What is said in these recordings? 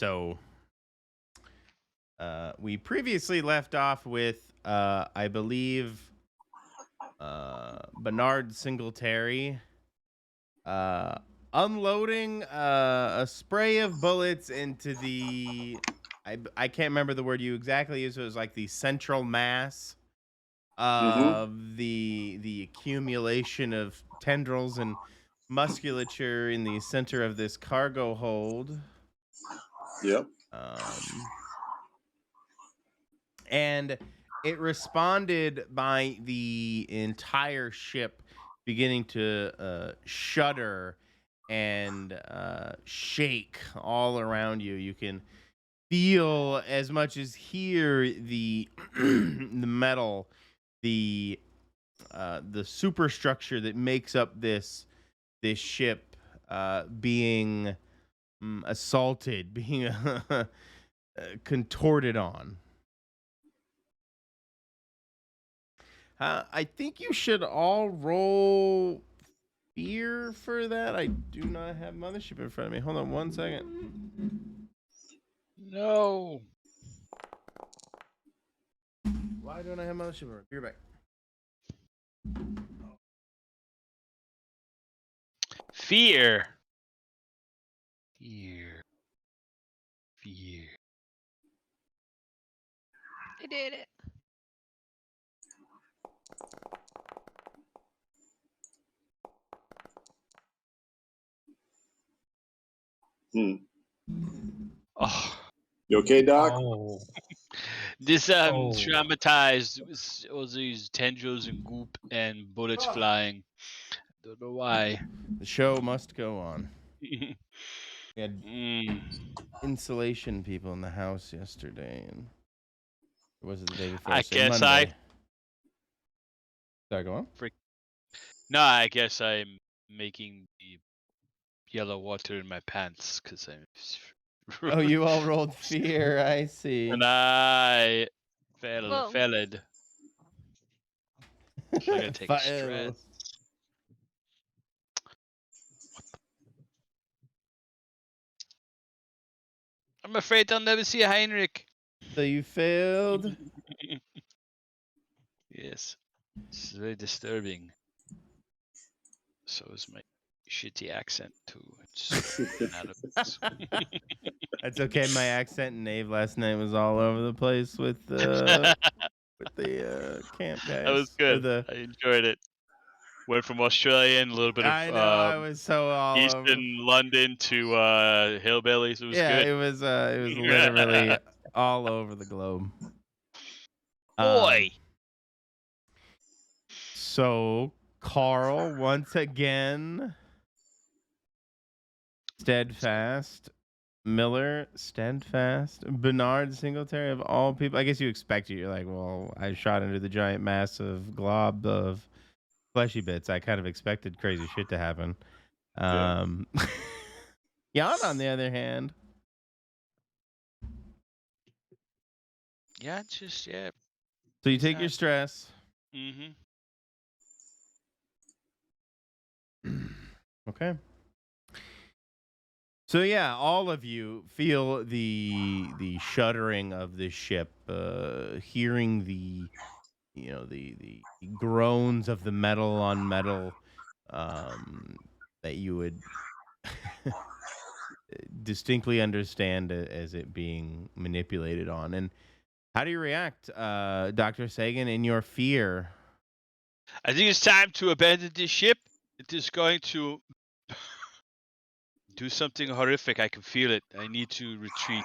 So we previously left off with, I believe, Bernard Singletary uh, unloading a spray of bullets into the. I can't remember the word you exactly used. It was like the central mass Mm-hmm. of the accumulation of tendrils and musculature in the center of this cargo hold. Yep. And it responded by the entire ship beginning to shudder and shake all around you. You can feel as much as hear the the metal, the superstructure that makes up this ship being assaulted, being contorted on. I think you should all roll fear for that. I do not have Mothership in front of me. Hold on one second. No. Why don't I have Mothership in front? Fear back. Fear. Fear. Fear. I did it. Oh. You okay, Doc? Oh, This Oh. traumatized with all these tendrils and goop and bullets flying. Don't know why. The show must go on. We had Mm. insulation people in the house yesterday, and or was it the day before? I Say guess Monday. Sorry, go on. No, I guess I'm making the yellow water in my pants because I'm. Oh, you all rolled fear. I see. And I Whoa. failed. So I gotta take a Fail. stress. I'm afraid I'll never see Heinrich. So you failed. Yes. It's very disturbing. So is my shitty accent too. It's not a- That's okay. My accent in Nave last night was all over the place with the camp guys. That was Or good. I enjoyed it. Went from Australian, a little bit of I know I was so all over. Eastern London to hillbillies. It was Yeah, good. it was literally all over the globe. Boy. So Carl once again steadfast. Miller, steadfast. Bernard Singletary of all people. I guess you expect it. You're like, well, I shot into the giant massive glob of fleshy bits. I kind of expected crazy shit to happen. Jan, on the other hand. Yeah, just yeah. So you take your stress. Mm-hmm. Okay. So yeah, all of you feel the shuddering of this ship, hearing the groans of the metal on metal that you would distinctly understand as it being manipulated on. And how do you react, Dr. Sagan, in your fear? I think it's time to abandon this ship. It is going to do something horrific. I can feel it. I need to retreat.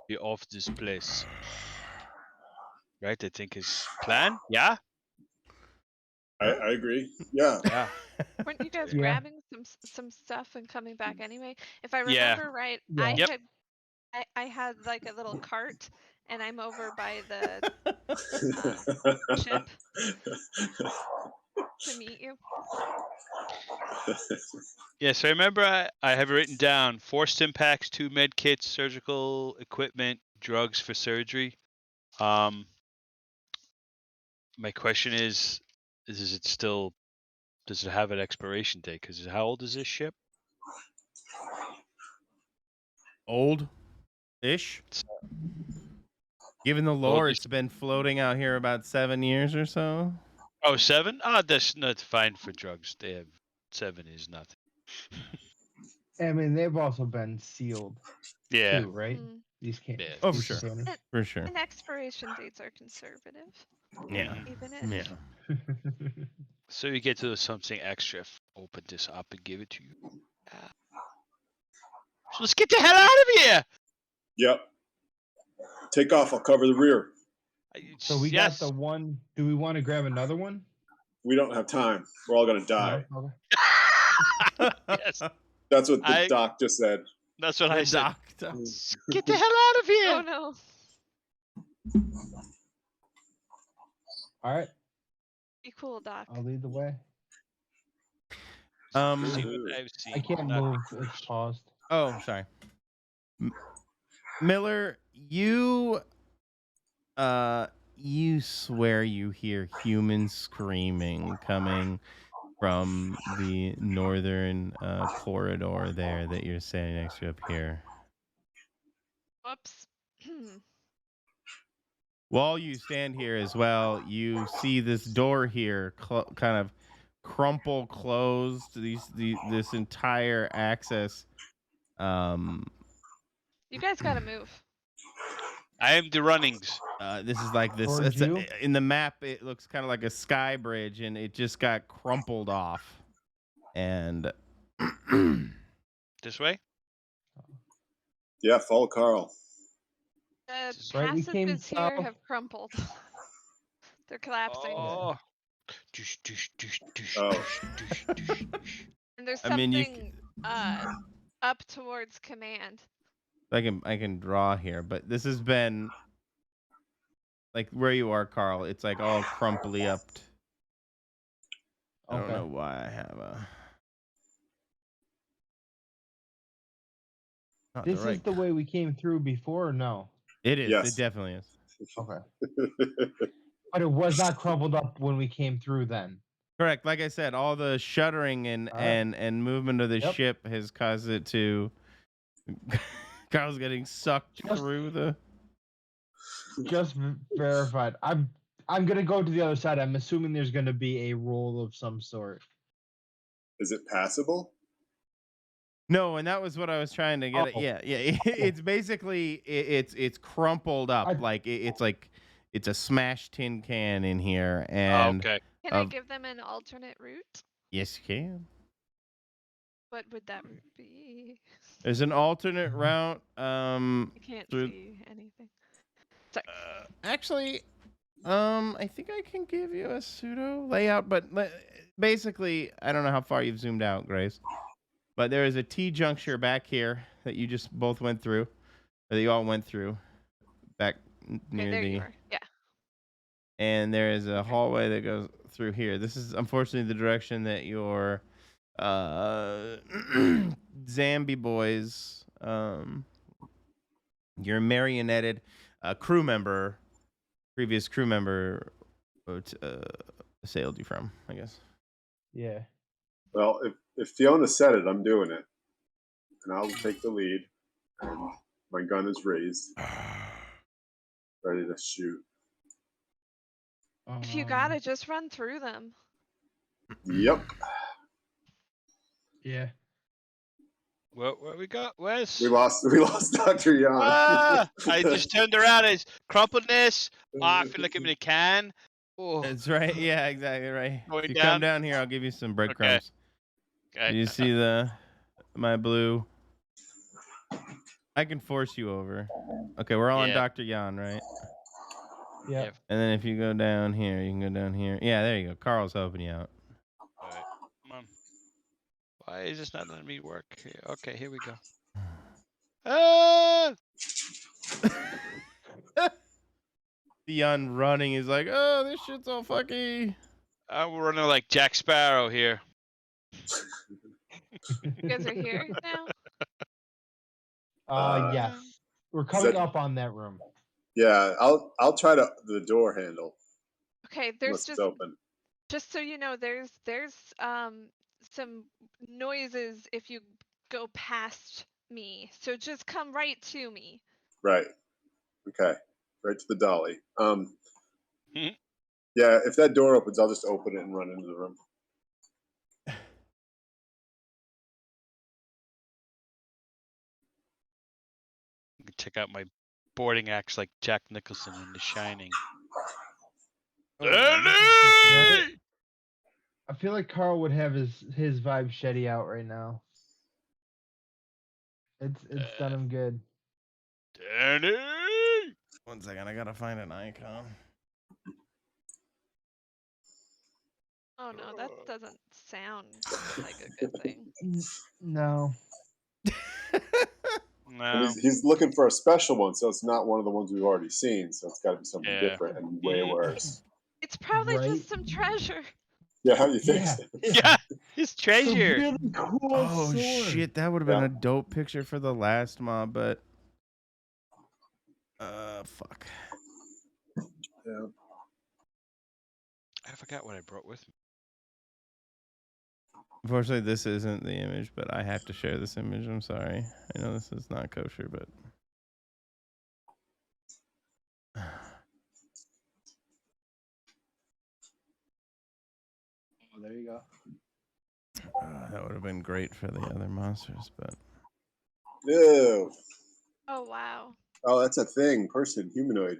Be off this place. Right? I think his plan. Yeah. I agree. Yeah. Yeah. Weren't you guys Yeah. grabbing some stuff and coming back anyway? If I Yeah. remember right, Yeah. I had like a little cart, and I'm over by the ship to meet you. Yeah, so I remember I have it written down: forced impacts, 2 med kits, surgical equipment, drugs for surgery. My question is it still, does it have an expiration date? Because how old is this ship? Old. Ish. Given the lore, it's been floating out here about 7 years or so. Oh, 7? Oh, that's not fine for drugs. They have 7 is nothing. I mean, they've also been sealed Yeah. too, right? Mm. These can't. Yeah. Oh, for these sure. containers. For sure. And expiration dates are conservative, Yeah. even if. Yeah. So you get to do something extra. Open this up and give it to you. So let's get the hell out of here. Yep. Take off. I'll cover the rear. So we Yes. got the one. Do we want to grab another one? We don't have time. We're all gonna die. No? Okay. Yes. That's what the I- doc just said. That's what I The said. doctor. Get the hell out of here. Oh no. All right. Be cool, Doc. I'll lead the way. See Um. what I've seen. I can't not move. yours. It's paused. Oh, sorry. Miller, you swear you hear humans screaming coming from the northern corridor there that you're standing next to up here. Whoops. While you stand here as well, you see this door here kind of crumple closed. This entire access. You guys gotta move. I am the runnings. This is like this. Towards you? In the map, it looks kind of like a sky bridge, and it just got crumpled off. And This way? Yeah, follow Carl. The Right, we came passages here south. have crumpled. They're collapsing. Oh. Oh. And there's I something mean, up towards command. I can draw here, but this has been like where you are, Carl. It's like all crumply up. I don't know why I have a. Not This the right. is the way we came through before, or no? It is. Yes. It definitely is. Okay. But it was not crumpled up when we came through then. Correct. Like I said, all the shuttering and All right. and movement of the Yep. ship has caused it to. Carl's getting sucked through the. Just verified. I'm gonna go to the other side. I'm assuming there's gonna be a roll of some sort. Is it passable? No, and that was what I was trying to get at. Oh. Yeah. It's basically it's crumpled up I- like it's a smashed tin can in here, and Okay. Can I give them an alternate route? yes, you can. What would that route be? There's an alternate Mhm. route. I can't through- see anything. Sorry. Actually, I think I can give you a pseudo layout, but basically, I don't know how far you've zoomed out, Grace. But there is a T juncture back here that you just both went through, or that you all went through, back near Okay, there the. you are. Yeah. And there is a hallway that goes through here. This is unfortunately the direction that your Zambi boys, your marionetted previous crew member, assailed you from, I guess. Yeah. Well, if Fiona said it, I'm doing it. And I'll take the lead. And my gun is raised. Ready to shoot. If you gotta, just run through them. Yep. Yeah. Where we go? Where's? We lost Dr. Young. Ah! I just turned around. It's crumpledness. Oh, I feel like I'm in a can. Oh. That's right. Yeah, exactly right. Going If you down? come down here, I'll give you some breadcrumbs. Okay. You see my blue? I can force you over. Okay, we're all on Yeah. Dr. Yan, right? Yeah. Yeah. And then if you go down here, you can go down here. Yeah, there you go. Carl's helping you out. All right. Come on. Why is this not letting me work? Here? Okay, here we go. Ah! Yan running is like, oh, this shit's all fucky. I'm running like Jack Sparrow here. You guys are here now? Yes. We're coming that- up on that room. Yeah, I'll try the door handle. Okay, there's Unless it's open. just so you know, there's some noises if you go past me. So just come right to me. Right. Okay. Right to the dolly. Mhm. Yeah, if that door opens, I'll just open it and run into the room. You can check out my boarding axe like Jack Nicholson in The Shining. Oh, Danny! I feel like Carl would have his vibe Shetty out right now. It's done him good. Danny! 1 second, I gotta find an icon. Oh no, that doesn't sound like a good thing. No. And No. he's looking for a special one, so it's not one of the ones we've already seen. So it's got to be something Yeah. different and way worse. It's probably Right? just some treasure. Yeah, how do you think? Yeah. So? Yeah, his It's a treasure. really cool Oh sword. shit, that would have been Yeah. a dope picture for the last mob, but fuck. Yeah. I forgot what I brought with me. Unfortunately, this isn't the image, but I have to share this image. I'm sorry. I know this is not kosher, but Oh, there you go. that would have been great for the other monsters, but Ew. Oh wow. Oh, that's a thing. Person, humanoid.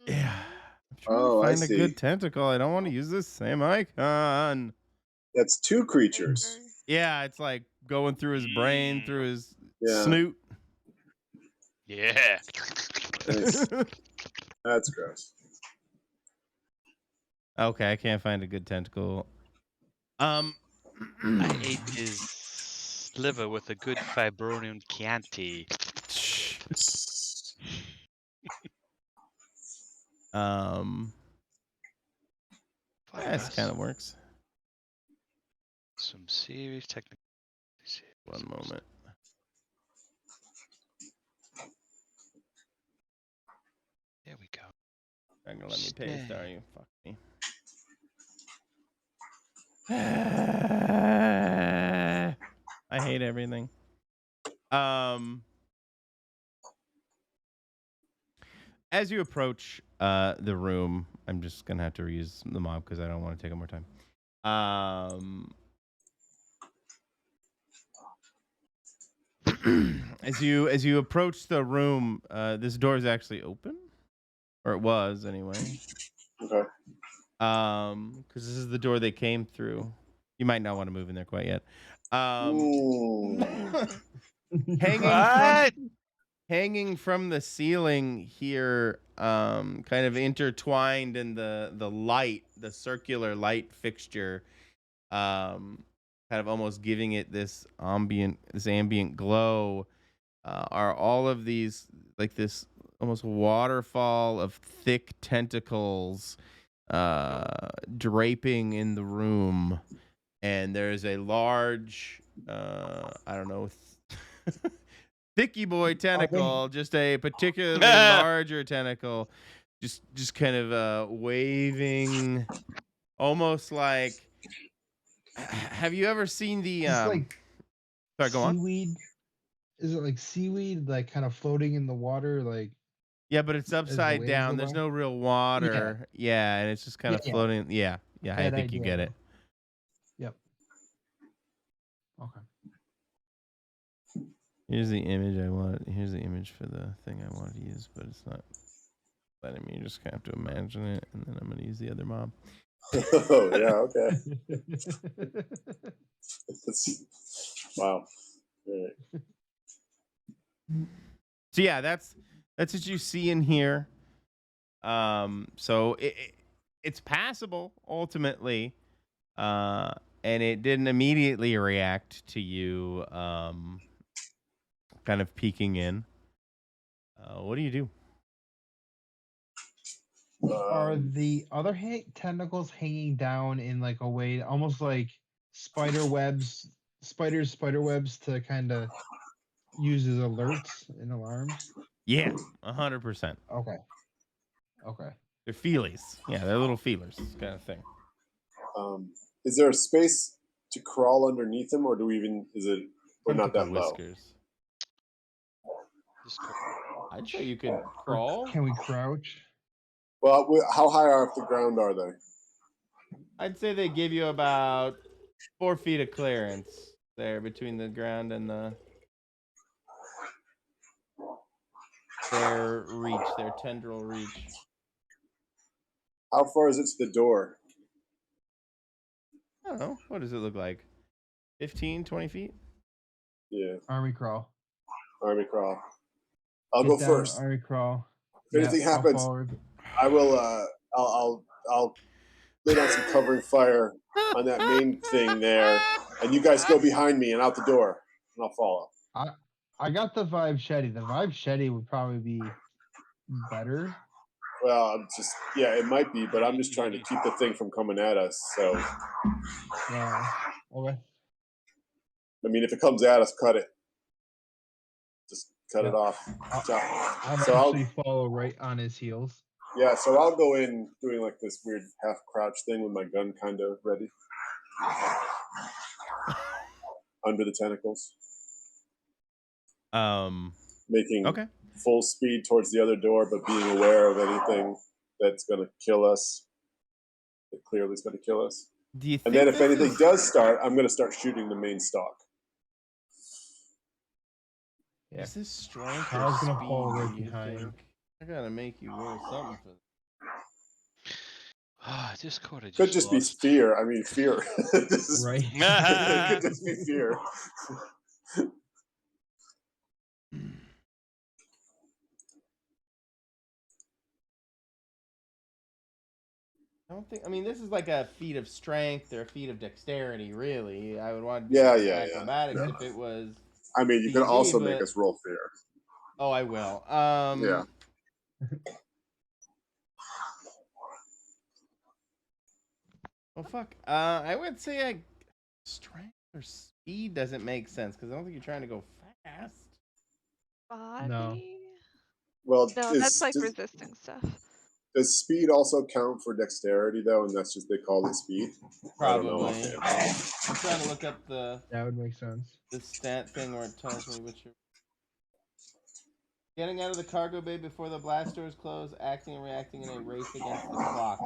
yeah. Mhm. I'm trying Oh, to I find a see. good tentacle. I don't want to use this same icon. That's two creatures. Sure. Yeah, it's like going through his brain, through his Yeah. snoot. Yeah. Nice. That's gross. Okay, I can't find a good tentacle. I ate his liver with a good Fibronium Chianti. This kind of works. Some serious technical. One moment. There we go. Not gonna let me paste, are you? Fuck me. I hate everything. As you approach the room, I'm just gonna have to reuse the mob because I don't want to take up more time. As you approach the room, this door is actually open, or it was anyway. Okay. Because this is the door they came through. You might not want to move in there quite yet. Hanging from the ceiling here, kind of intertwined in the light, the circular light fixture, kind of almost giving it this ambient glow, are all of these, like this almost waterfall of thick tentacles draping in the room, and there's a large I don't know thicky boy tentacle, just a particularly larger tentacle, just kind of waving, almost like. Have you ever seen the like sorry, go on. seaweed? Is it like seaweed, like kind of floating in the water, like? Yeah, but it's upside waves down. go There's by? no real water. Yeah, and it's just kind of Yeah. floating. Yeah, I That think you get idea. it. Yep. Okay. Here's the image I want. Here's the image for the thing I wanted to use, but it's not letting me. You just have to imagine it, and then I'm gonna use the other mob. Oh yeah. Okay. Wow. Right. So yeah, that's what you see in here. So it's passable ultimately, and it didn't immediately react to you, kind of peeking in. What do you do? Are the other tentacles hanging down in like a way, almost like spider webs to kind of use as alerts and alarms? Yeah, 100%. Okay. Okay. They're feelies. Yeah, they're little feelers kind of thing. Is there a space to crawl underneath them, or do we even? Is it? We're not that low. Whiskers. I'd say you could Or crawl. can we crouch? Well, how high off the ground are they? I'd say they give you about 4 feet of clearance there between the ground and their reach, their tendril reach. How far is it to the door? I don't know. What does it look like? 15, 20 feet? Yeah, Army crawl. army crawl. I'll Get go down, first. Army crawl. If anything happens, I will. I'll lay down some covering fire on that main thing there, and you guys go behind me and out the door, and I'll follow. I got the Vibe Shetty. The Vibe Shetty would probably be better. Well, I'm just it might be, but I'm just trying to keep the thing from coming at us. So, Okay. I mean, if it comes at us, cut it. Just cut it off. I'll actually follow right on his heels. Yeah, so I'll go in doing like this weird half crouch thing with my gun kind of ready. Under the tentacles. Making full speed towards the other door, but being aware of anything that's going to kill us. It clearly is going to kill us. Do you and think then if anything does start, I'm going to start shooting the main stock. Yeah. Is this strength I was or gonna speed? fall right Do you behind. think? I gotta make you roll something for Discord, I Could just lost. be fear. I mean, fear. Right. It could just be fear. I don't think. I mean, this is like a feat of strength or a feat of dexterity, really. I would want to do acrobatics if it was. I mean, you could PG, also but... make us roll fear. Oh, I will. Yeah. Well, fuck. I would say strength or speed doesn't make sense because I don't think you're trying to go fast. Body? No. Well, No, that's like resisting stuff. Does speed also count for dexterity though, and that's just they call it speed? Probably. I don't know. I'm trying to look up that would make sense. The stat thing where it tells me which. Getting out of the cargo bay before the blast doors close, acting and reacting in a race against the clock.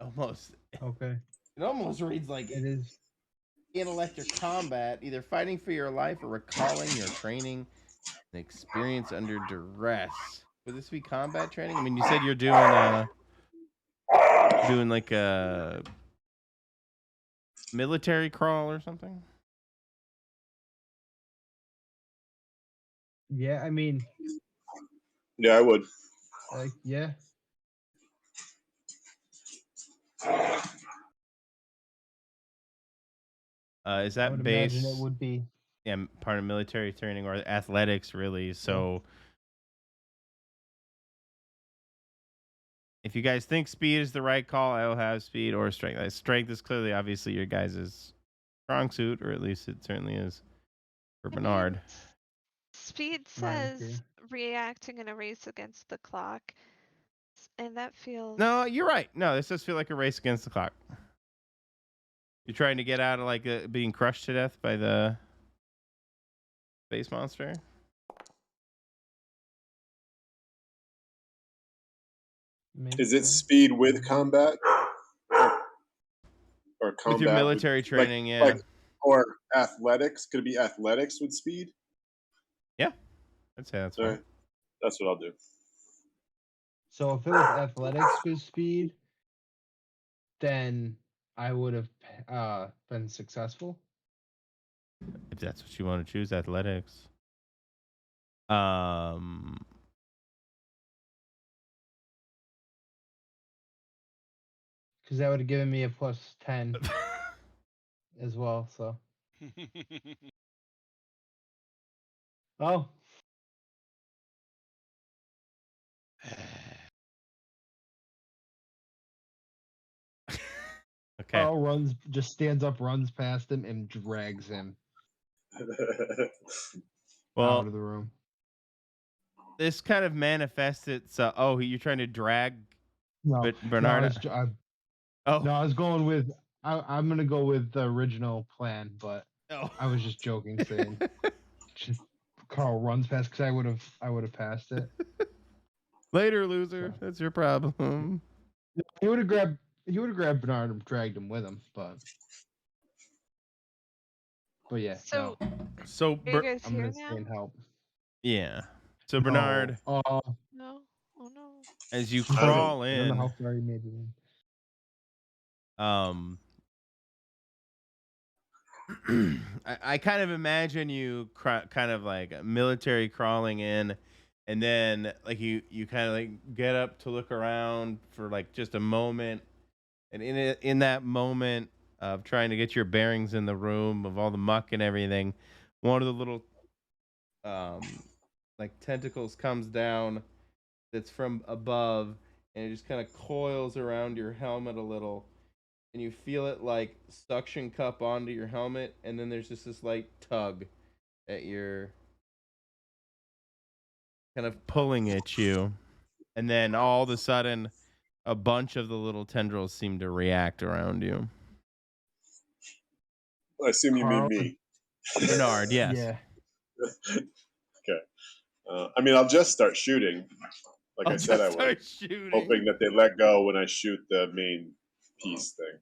Almost. Okay. It almost reads like it is. Intellect or combat, either fighting for your life or recalling your training and experience under duress. Would this be combat training? I mean, you said you're doing like a military crawl or something? Yeah, I mean. Yeah, I would. Yeah. Is that I would base? imagine it would be. Yeah, part of military training or athletics, really. So, if you guys think speed is the right call, I will have speed or strength. Strength is clearly, obviously, your guys' strong suit, or at least it certainly is for Bernard. Speed says reacting in a race against the clock, and that feels. No, you're right. No, this does feel like a race against the clock. You're trying to get out of like being crushed to death by the space monster. Is it speed with combat? Or combat with your military training, yeah. Or athletics? Could it be athletics with speed? Yeah, I'd say that's right. That's what I'll do. So if it was athletics with speed, then I would have been successful. If that's what you want to choose, athletics. Because that would have given me a plus 10 as well. So. Oh. Okay. Carl just stands up, runs past him, and drags him out of the room. This kind of manifests itself. Oh, you're trying to drag Bernard? No, I was going with I'm gonna go with the original plan, but Oh. I was just joking, saying Carl runs past because I would have passed it. Later, loser. So. That's your problem. He would have grabbed Bernard and dragged him with him, but yeah, So, no. So are you guys I'm here gonna stay now? and help. yeah. So No. Bernard, No. Oh no. as you I don't know. crawl I don't know in, how far you made it in. I kind of imagine you kind of like military crawling in, and then like you kind of like get up to look around for like just a moment, and in that moment of trying to get your bearings in the room of all the muck and everything, one of the little like tentacles comes down that's from above, and it just kind of coils around your helmet a little, and you feel it like suction cup onto your helmet, and then there's just this light tug at your kind of pulling at you, and then all of a sudden a bunch of the little tendrils seem to react around you. I assume you mean Carl, me. Bernard, yes. Yeah. Okay. I mean, I'll just start shooting, like I'll I said I just would, start shooting. hoping that they let go when I shoot the main piece thing.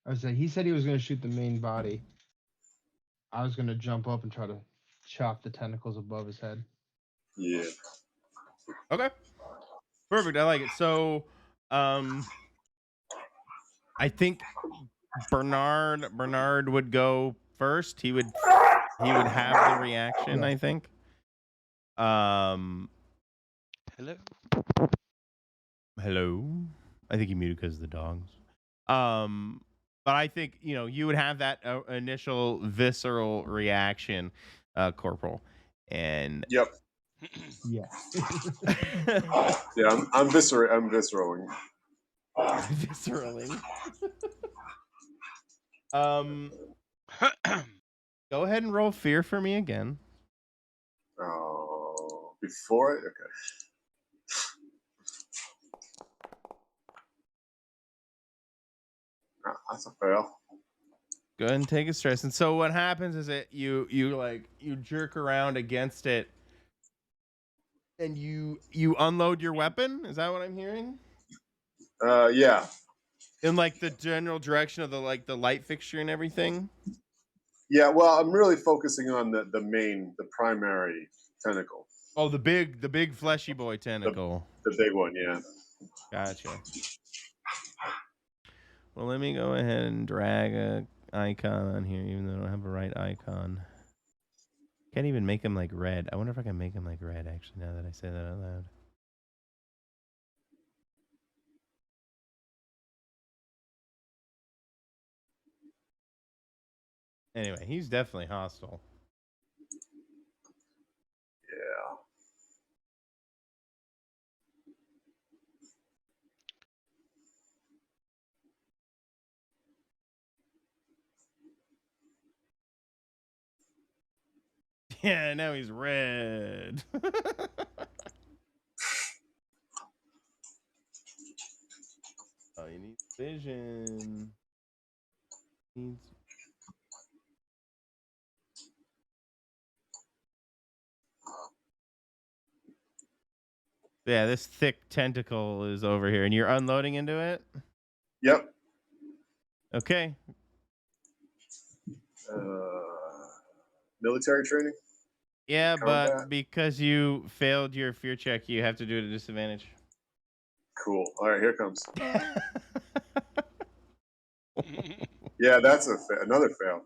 I was like, he said he was gonna shoot the main body. I was gonna jump up and try to chop the tentacles above his head. Yeah. Okay. Perfect. I like it. So, I think Bernard would go first. He would have the reaction, Yeah. I think. Um Hello. Hello. I think he muted because of the dogs. But I think you would have that initial visceral reaction, Corporal, and Yep. Yeah. Yeah. I'm visceraling. visceraling. um, Go ahead and roll fear for me again. Oh, before okay. That's a fail. Go ahead and take a stress. And so what happens is that you jerk around against it, and you unload your weapon. Is that what I'm hearing? Yeah. In like the general direction of the light fixture and everything. Yeah. Well, I'm really focusing on the primary tentacle. Oh, the big fleshy boy tentacle. The big one, yeah. Gotcha. Well, let me go ahead and drag a icon on here, even though I don't have a right icon. Can't even make him like red. I wonder if I can make him like red, actually, now that I say that out loud. Anyway, he's definitely hostile. Yeah. Yeah, now he's red. Oh, you need vision. Needs. Yeah, this thick tentacle is over here, and you're unloading into it? Yep. Okay. Military training? Yeah, Combat? but because you failed your fear check, you have to do it at a disadvantage. Cool. All right, here it comes. Yeah, that's another fail.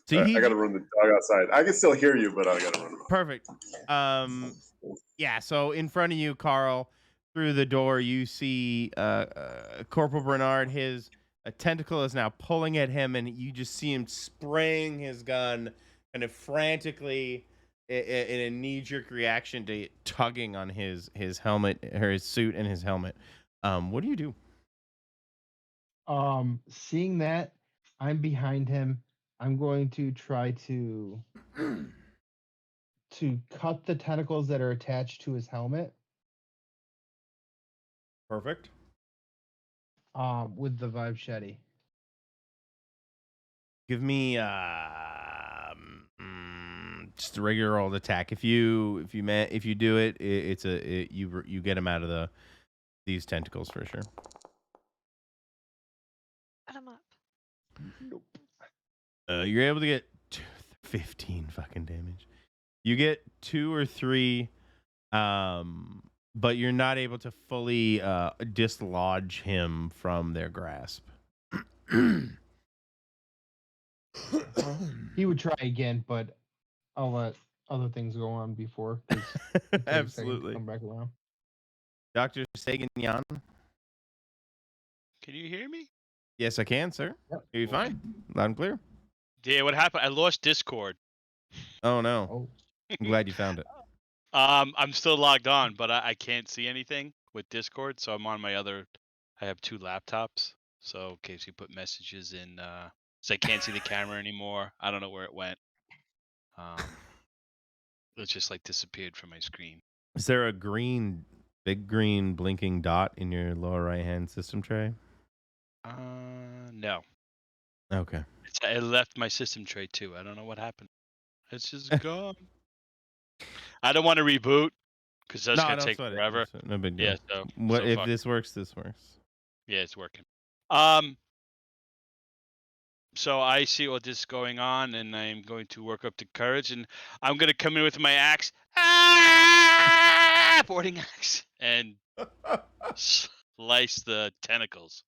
So I got to run the dog outside. I can still hear you, but I got to run. Perfect. Yeah. So in front of you, Carl, through the door, you see Corporal Bernard. His tentacle is now pulling at him, and you just see him spraying his gun, kind of frantically, in a knee-jerk reaction to tugging on his helmet, or his suit and his helmet. What do you do? Seeing that, I'm behind him. I'm going to try to cut the tentacles that are attached to his helmet. Perfect. With the Vibe Shetty. Give me just a regular old attack. If you do it, you get him out of these tentacles for sure. Cut him up. Nope. You're able to get 15 fucking damage. You get 2 or 3, but you're not able to fully dislodge him from their grasp. He would try again, but I'll let other things go on before. Absolutely. Come back around. Dr. Sagan-Yan? Can you hear me? Yes, I can, sir. Yep. Are you fine? Loud and clear. Yeah, what happened? I lost Discord. Oh, no. Oh. I'm glad you found it. I'm still logged on, but I can't see anything with Discord, so I'm on my other. I have 2 laptops, so in case you put messages in, so I can't see the camera anymore. I don't know where it went. It just like disappeared from my screen. Is there a big green blinking dot in your lower right-hand system tray? No. Okay. I left my system tray too. I don't know what happened. It's just gone. I don't want to reboot because that's gonna take forever. No big deal. Yeah. So What if fuck. this works? This works. Yeah, it's working. So I see what this is going on, and I'm going to work up the courage, and I'm gonna come in with my axe, boarding axe, and slice the tentacles.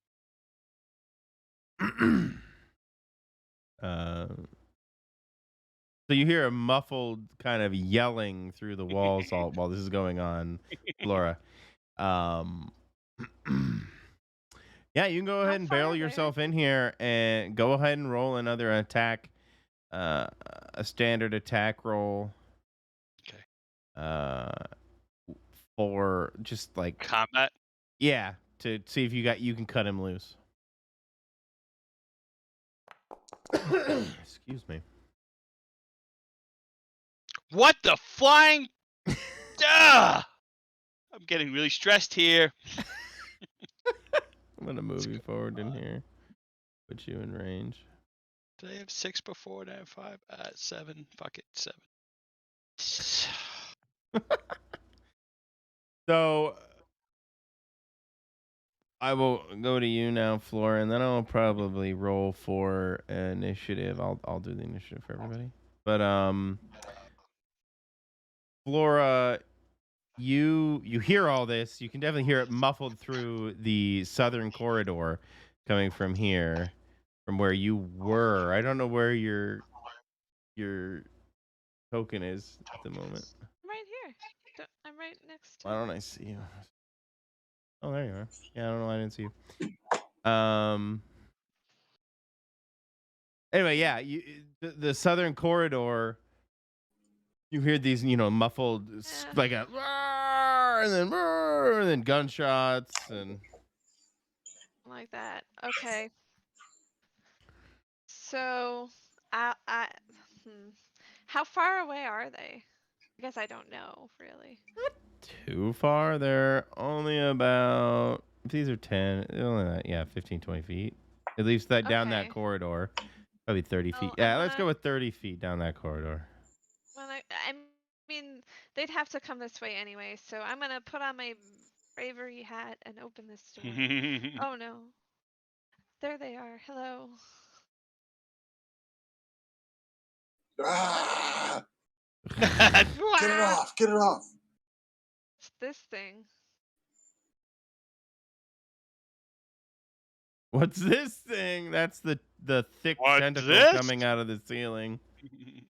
So you hear a muffled kind of yelling through the walls while this is going on, Flora. Yeah, you can go ahead and barrel yourself in here and go ahead and roll another attack, a standard attack roll. Okay. For just like combat. Yeah, to see if you can cut him loose. Excuse me. What the flying? I'm getting really stressed here. I'm gonna move you forward in here. Put you in range. Did I have 6 before? Did I have 5? 7. Fuck it, 7. So I will go to you now, Flora, and then I'll probably roll for initiative. I'll do the initiative for everybody. But Flora, you hear all this. You can definitely hear it muffled through the southern corridor coming from here, from where you were. I don't know where your token is at the moment. I'm right here. I'm right next to. Why don't I see you? Oh, there you are. Yeah, I don't know why I didn't see you. Anyway, yeah, the southern corridor. You hear these, muffled, like a, and then gunshots and like that. Okay. So, how far away are they? I guess I don't know really. Not too far. They're only about. These are 10. They're only 15, 20 feet. At least down that corridor. Probably 30 feet. Yeah, let's go with 30 feet down that corridor. Well, I mean, they'd have to come this way anyway, so I'm gonna put on my bravery hat and open this door. Oh no. There they are. Hello. Ah! Get it off! Get it off! It's this thing. What's this thing? That's the thick tentacle coming out of the ceiling.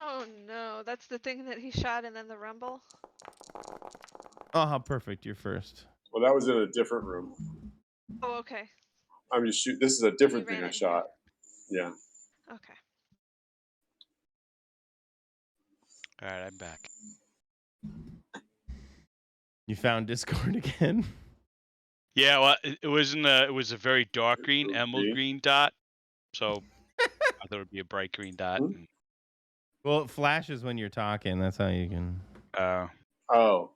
Oh no, that's the thing that he shot and then the rumble. Oh, how perfect! You're first. Well, that was in a different room. Oh, okay. I'm just shooting. This is a different thing I shot. Yeah. Okay. All right, I'm back. You found Discord again? Yeah, well, it was a very dark green, emerald green dot. So I thought it would be a bright green dot. Well, it flashes when you're talking. That's how you can. Oh.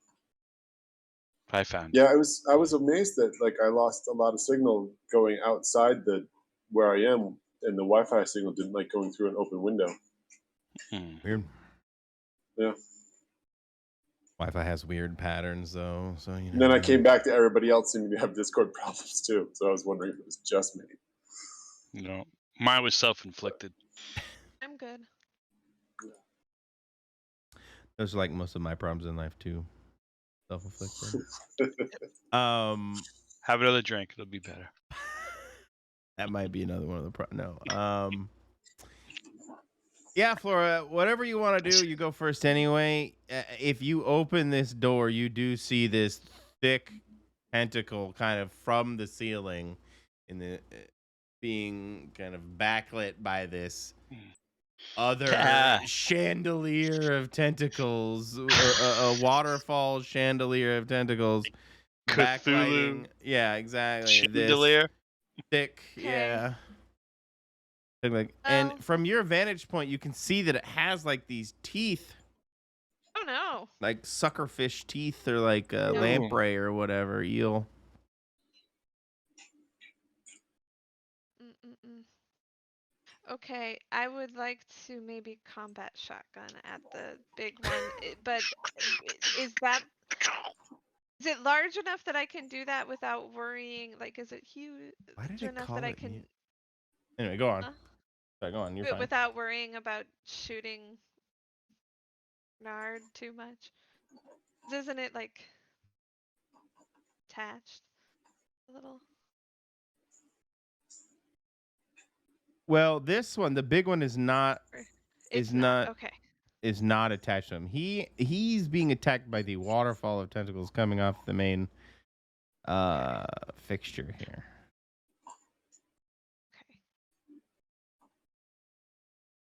I found. Yeah, I was amazed that I lost a lot of signal going outside where I am and the Wi-Fi signal didn't like going through an open window. Weird. Yeah. Wi-Fi has weird patterns, though. So you know. And then I came back to everybody else seeming to have Discord problems too. So I was wondering if it was just me. No, mine was self-inflicted. I'm good. Those are like most of my problems in life too. Self-inflicted. Have another drink; it'll be better. That might be another one of the yeah, Flora, whatever you want to do, you go first anyway. If you open this door, you do see this thick tentacle kind of from the ceiling in the being kind of backlit by this other chandelier of tentacles, or a waterfall chandelier of tentacles. Cthulhu. Yeah, exactly. Chandelier. This thick, yeah. Like, and from your vantage point, you can see that it has like these teeth. Oh no! Like suckerfish teeth, or like lamprey or whatever eel. Okay, I would like to maybe combat shotgun at the big one, but is it large enough that I can do that without worrying? Like, is it huge enough that I can? Anyway, go on. Sorry, go on. You're fine. Without worrying about shooting Nard too much. Isn't it like attached a little? Well, this one, the big one, is not. Okay. Is not attached to him. He's being attacked by the waterfall of tentacles coming off the main fixture here. Okay.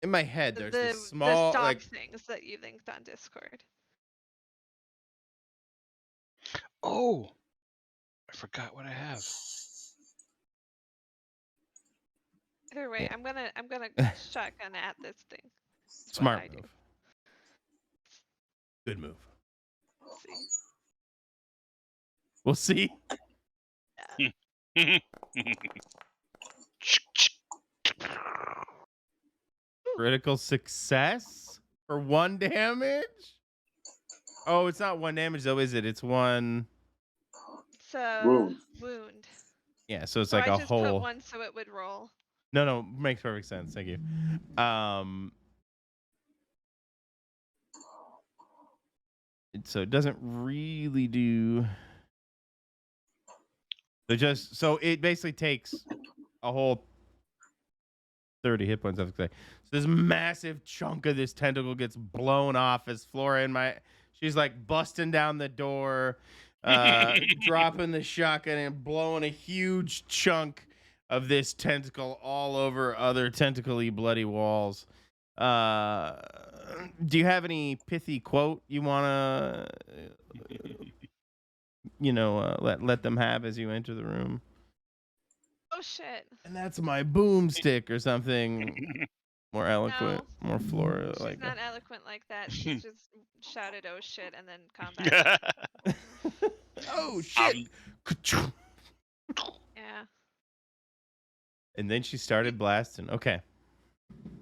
In my head, there's this small the stock things that you linked on Discord. Oh, I forgot what I have. Either way, yeah. I'm gonna shotgun at this thing. That's Smart move. Good move. We'll see. Yeah. Critical success for 1 damage? Oh, it's not 1 damage though, is it? It's 1. It's a wound. Yeah, so it's like a whole. I just put 1 so it would roll. No, makes perfect sense. Thank you. So it doesn't really do. So it basically takes a whole 30 hit points. I would say. So this massive chunk of this tentacle gets blown off as Flora she's like busting down the door, dropping the shotgun and blowing a huge chunk of this tentacle all over other tentacle-y bloody walls. Do you have any pithy quote you want to let them have as you enter the room? Oh shit. And that's my boomstick or something more eloquent, more Flora like. She's not eloquent like that. She just shouted "oh shit" and then combat. Oh shit. Yeah. And then she started blasting. Okay.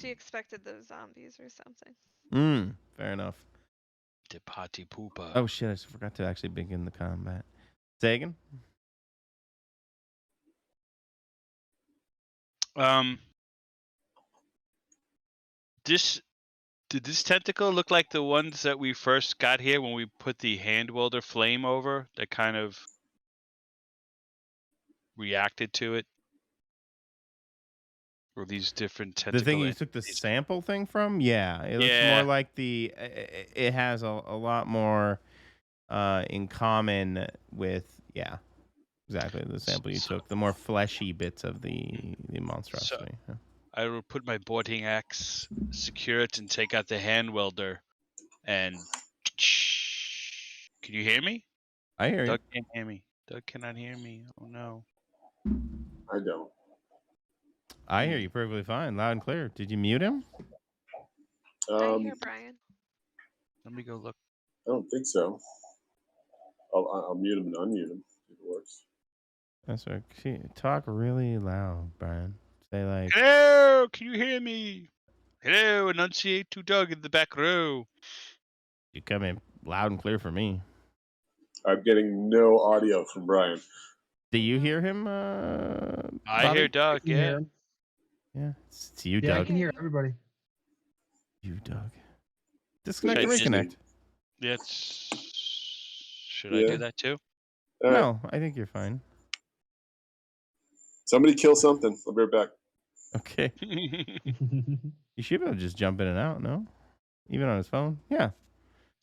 She expected those zombies or something. Fair enough. The party pooper. Oh shit, I just forgot to actually begin the combat. Sagan? Did this tentacle look like the ones that we first got here when we put the hand welder flame over that kind of reacted to it? Or these different tentacles? The thing you took the sample thing from? Yeah. It looks more like it has a lot more in common with, exactly, the sample you took. The more fleshy bits of the monstrosity. So, I will put my boarding axe, secure it, and take out the hand welder. And can you hear me? I hear you. Doug can't hear me. Doug cannot hear me. Oh no. I don't. I hear you perfectly fine, loud and clear. Did you mute him? I hear Brian. Let me go look. I don't think so. I'll mute him and unmute him if it works. That's right. Talk really loud, Brian. Say like, Hello, can you hear me? Hello, enunciate to Doug in the back row. you come in loud and clear for me. I'm getting no audio from Brian. Do you no. hear him? I Bobby? hear Doug. I can hear Yeah. him. Yeah, it's you, Yeah, I Doug. can hear you. everybody. You, Doug. Disconnect and Guys, reconnect. Should I Yeah. do that too? All right. No, I think you're fine. Somebody kill something. I'll be right back. Okay. You should be able to just jump in and out, no? Even on his phone? Yeah.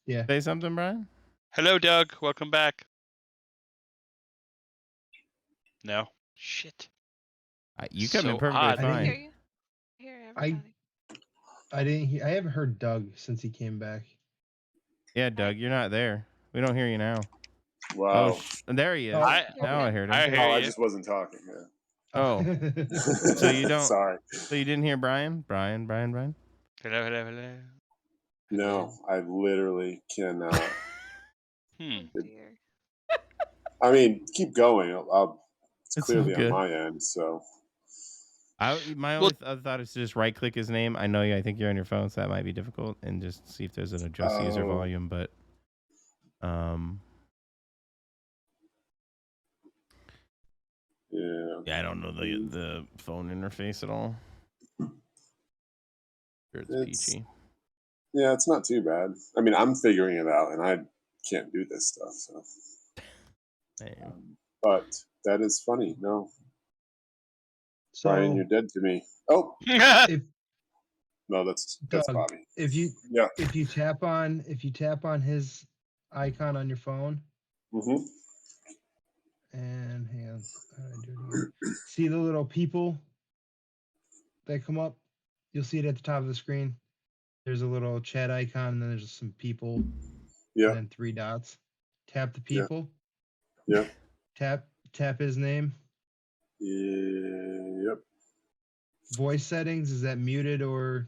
Yeah. Say something, Brian? Hello, Doug. Welcome back. No. Shit. You come in So perfectly odd. I I hear didn't. fine. you. I hear everybody. I didn't. I haven't heard Doug since he came back. Yeah, Doug, you're not there. We don't hear you now. Wow. There he is. Oh, Now I heard him. I hear Oh, I you. just wasn't talking. Yeah. Oh, so you don't. Sorry. So you didn't hear Brian? Brian. Hello, hello, hello. No, I literally cannot. Hmm. Oh dear. I mean, keep going. It's It's all clearly on good. my end. So My Well- only other thought is to just right click his name. I know you. I think you're on your phone, so that might be difficult, and just see if there's an adjust user Oh. volume. But yeah, I don't know the phone interface at all. Sure, it's peachy. Yeah, it's not too bad. I mean, I'm figuring it out, and I can't do this stuff. So, but that is funny. No, So, Brian, you're dead to me. Oh if no, that's Doug, Bobby. if you Yeah. if you tap on his icon on your phone, Mm-hmm. and hang on, how do I do it again? See the little people that come up? You'll see it at the top of the screen. There's a little chat icon, and then there's some people, Yeah. and then 3 dots. Tap the people. Yeah. Tap his name. Yep. Voice settings, is that muted or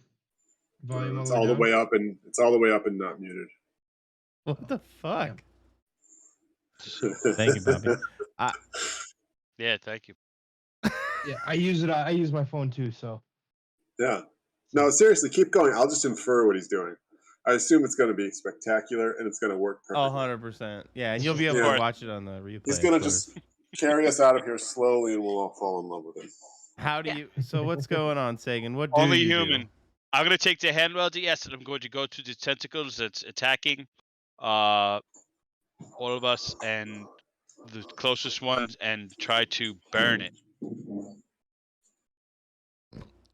volume It's all all the the way way up, and it's all the way up and not muted. What the fuck? Yeah. Thank you, Bobby. Yeah, thank you. Yeah, I use it. I use my phone too. So Yeah. No, seriously, keep going. I'll just infer what he's doing. I assume it's going to be spectacular and it's going to work perfectly. 100%. Yeah, and you'll be able Yeah. to watch it on the replay. He's going of to course. just carry us out of here slowly, and we'll all fall in love with him. How do Yeah. you? So what's going on, Sagan? What do Only you human. do? I'm gonna take the hand welder, yes, and I'm going to go to the tentacles that's attacking all of us and the closest ones and try to burn it.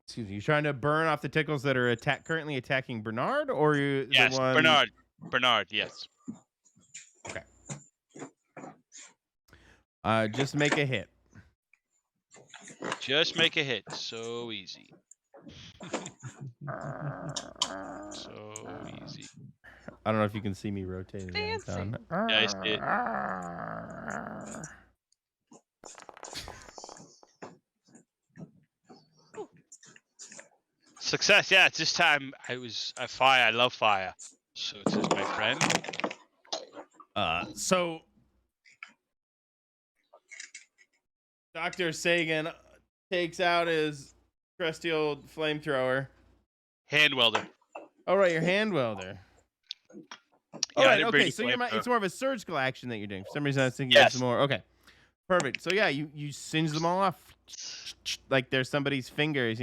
Excuse me. You're trying to burn off the tickles that are currently attacking Bernard, or the Yes, one? Bernard, yes. Okay. Just make a hit. Just make a hit. So easy. So easy. I don't know if you can see me rotating the Fancy. icon. Yeah, I see it. Success, yeah. This time I fire. I love fire. So it is my friend. So Dr. Sagan takes out his trusty old flamethrower. Hand welder. All right, your hand welder. All Yeah, I right, didn't bring okay. the So flamethrower. it's more of a surgical action that you're doing. For some reason, I was thinking Yes. it's more. Okay, perfect. So yeah, you singe them all off, like there's somebody's fingers,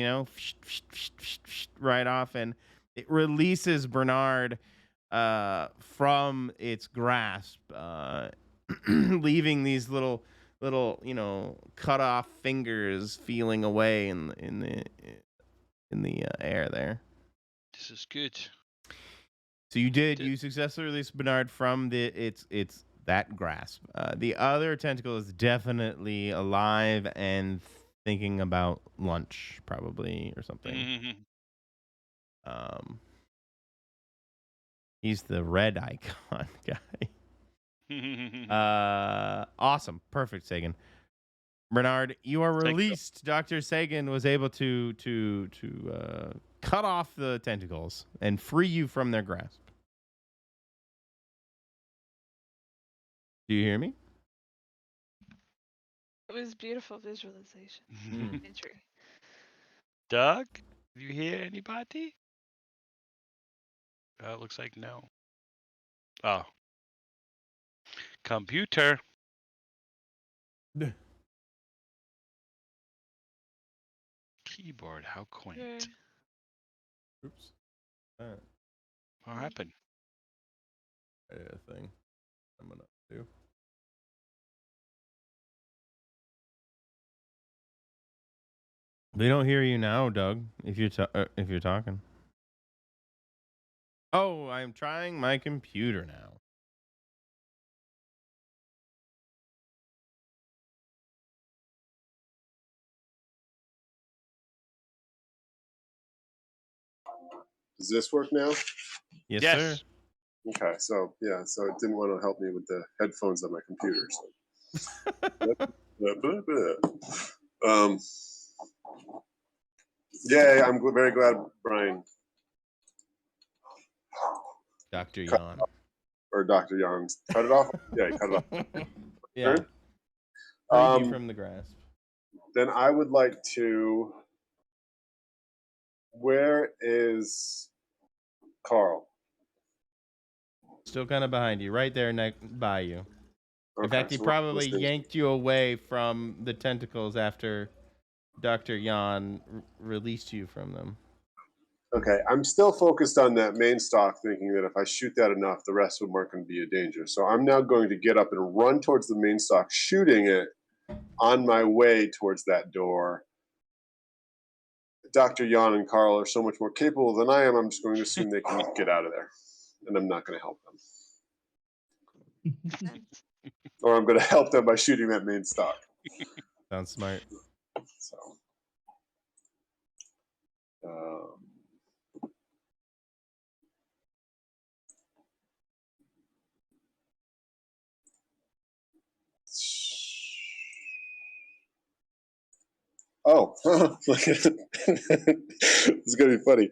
right off, and it releases Bernard from its grasp, leaving these little cut off fingers feeling away in the air there. This is good. So you successfully released Bernard from its that grasp. The other tentacle is definitely alive and thinking about lunch, probably, or something. He's the red icon guy. Awesome. Perfect, Sagan. Bernard, you are released. Dr. Sagan was able to cut off the tentacles and free you from their grasp. Do you hear me? It was beautiful visualization. Imagery. Doug, do you hear anybody? It looks like no. Oh. Computer. Keyboard, how quaint. Sure. Oops. What happened? Thing I'm gonna do. They don't hear you now, Doug. If you're talking. Oh, I'm trying my computer now. Does this work now? Yes, Yes. sir. Okay, so yeah, so it didn't want to help me with the headphones on my computer. So. Yeah, I'm very glad Brian Dr. Yan. or Dr. Young cut it off. Yeah, he cut it off. Yeah. Turn? Freed you from the grasp. Then I would like to. Where is Carl? Still kind of behind you, right there by you. In Okay, fact, he so probably yanked you away from the tentacles after Dr. Yan released you from them. Okay, I'm still focused on that main stock, thinking that if I shoot that enough, the rest of them aren't going to be a danger. So I'm now going to get up and run towards the main stock, shooting it on my way towards that door. Dr. Yan and Carl are so much more capable than I am. I'm just going to assume they can get out of there, and I'm not going to help them. Or I'm going to help them by shooting that main stock. Sounds smart. So, oh, it's going to be funny.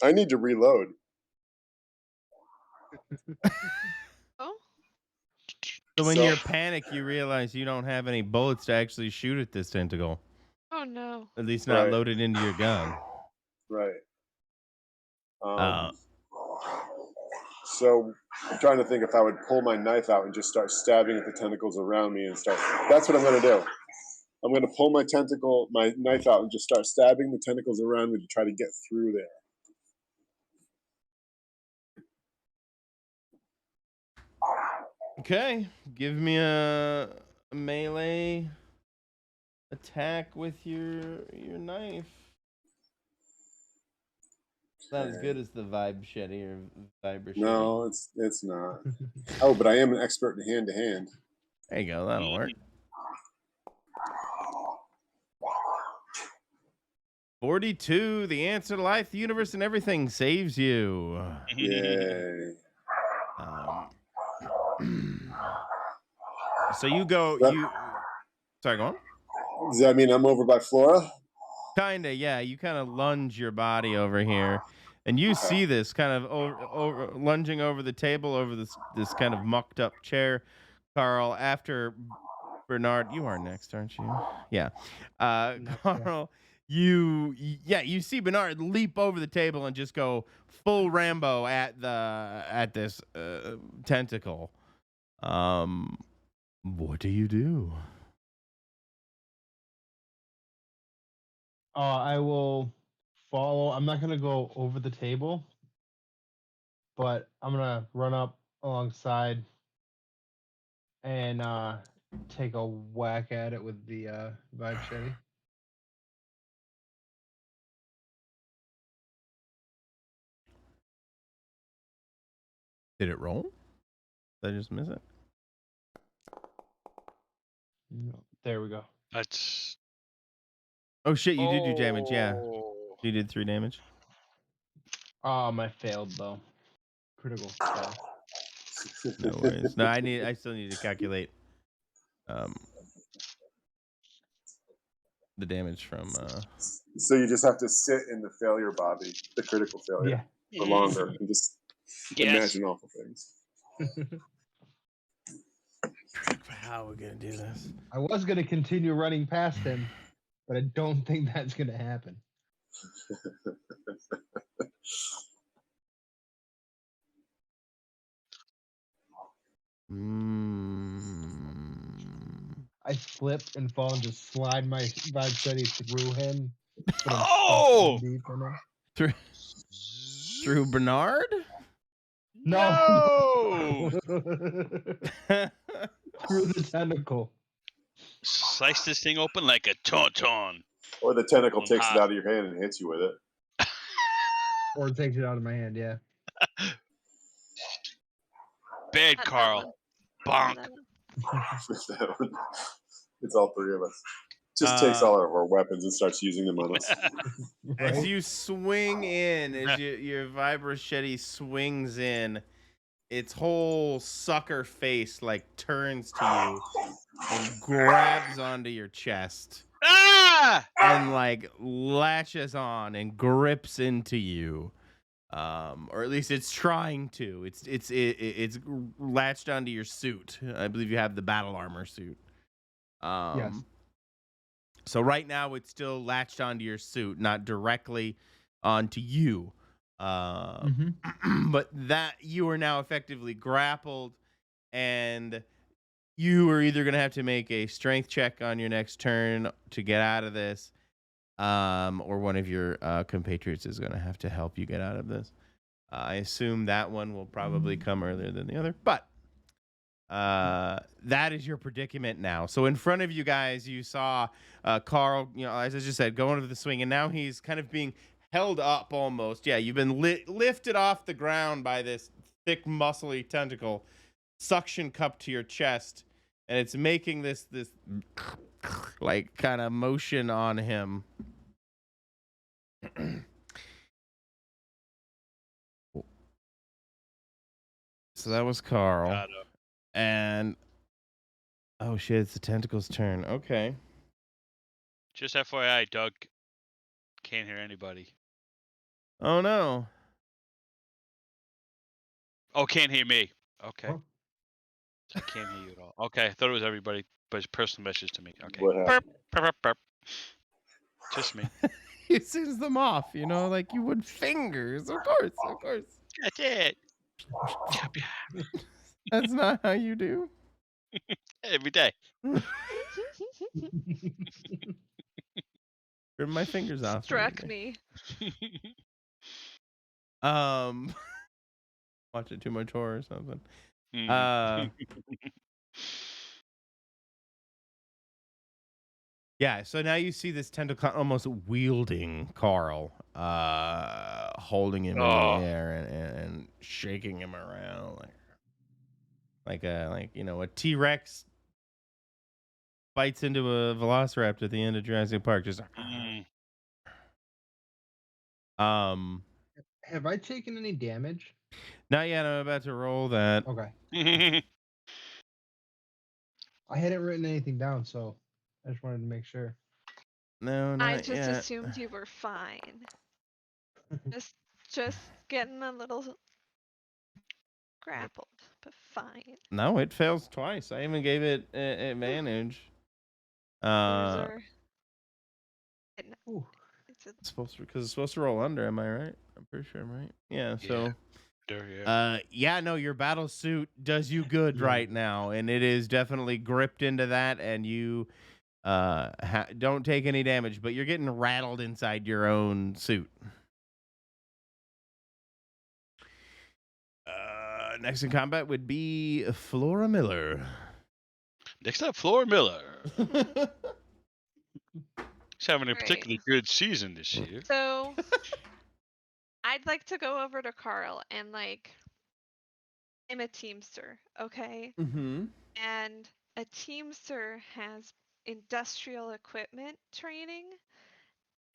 I need to reload. Oh. So when you're panicked, you realize you don't have any bullets to actually shoot at this tentacle. Oh no. At least not loaded into your gun. Right. So I'm trying to think if I would pull my knife out and just start stabbing at the tentacles around me and start. That's what I'm going to do. I'm going to pull my knife out and just start stabbing the tentacles around me to try to get through there. Okay, give me a melee attack with your knife. Not as good as the vibe shetty or vibra shetty. No, it's not. Oh, but I am an expert in hand to hand. There you go. That'll work. 42. The answer to life, the universe, and everything saves you. Yay. So you go. Sorry, go on. Does that mean I'm over by Flora? Kinda, yeah. You kind of lunge your body over here, and you see this kind of over lunging over the table, over this kind of mucked up chair, Carl. After Bernard, you are next, aren't you? Yeah. Carl, you see Bernard leap over the table and just go full Rambo at this tentacle. What do you do? I will follow. I'm not gonna go over the table, but I'm gonna run up alongside and take a whack at it with the vibe shetty. Did it roll? Did I just miss it? No, there we go. That's. Oh shit! You did do damage. Yeah, you did 3 damage. I failed though. Critical fail. No worries. No, I still need to calculate the damage from So you just have to sit in the failure, Bobby, the critical failure, for longer, and just imagine awful things. How are we gonna do this? I was gonna continue running past him, but I don't think that's gonna happen. I flip and fall and just slide my machete through him, but I'm stuck Oh! deep in him. Through Bernard? No! Through the tentacle. Slice this thing open like a tauntaun. Or the tentacle On takes hot. it out of your hand and hits you with it. Or takes it out of my hand, yeah. Bad Not that Carl. one. Bonk. Not that one. That one. It's all three of us. Just takes all of our weapons and starts using them on us. As Right? you swing in, as your vibrochette swings in, its whole sucker face like turns to you and grabs onto your chest Ah! and like latches on and grips into you. Or at least it's trying to. It's latched onto your suit. I believe you have the battle armor suit. Yes. So right now it's still latched onto your suit, not directly onto you. But that you are now effectively grappled, and you are either going to have to make a strength check on your next turn to get out of this, or one of your compatriots is going to have to help you get out of this. I assume that one will probably come earlier than the other, but that is your predicament now. So in front of you guys, you saw Carl, as I just said, going over the swing, and now he's kind of being held up almost. Yeah, you've been lifted off the ground by this thick, muscly tentacle, suction cup to your chest, and it's making this like kind of motion on him. So that was Carl. Got him. And oh shit, it's the tentacle's turn. Okay. Just FYI, Doug can't hear anybody. Oh no. Oh, can't hear me. Okay. Oh. I can't hear you at all. Okay, I thought it was everybody, but it's personal message to me. Okay. What happened? Burp, burp, burp. Just me. He sends them off, like you would fingers. Of course, of course. That's it. That's not how you do. Every day. Rip my fingers off. Struck me. Watching too much horror or something. Mm. Yeah, so now you see this tentacle almost wielding Carl, holding him in the air and shaking him around like a T-Rex bites into a velociraptor at the end of Jurassic Park. Just Have I taken any damage? not yet. I'm about to roll that. Okay. I hadn't written anything down, so I just wanted to make sure. No, not I just yet. assumed you were fine. just getting a little grappled, but fine. No, it fails twice. I even gave it advantage. Ooh. It's supposed to, because it's supposed to roll under. Am I right? I'm pretty sure I'm right. Yeah. So. No, your battle suit does you good right now, and it is definitely gripped into that, and you don't take any damage, but you're getting rattled inside your own suit. Next in combat would be Flora Miller. Next up, Flora Miller. She's having a particularly good season this year. So I'd like to go over to Carl and I'm a Teamster, okay? Mm-hmm. And a Teamster has industrial equipment training,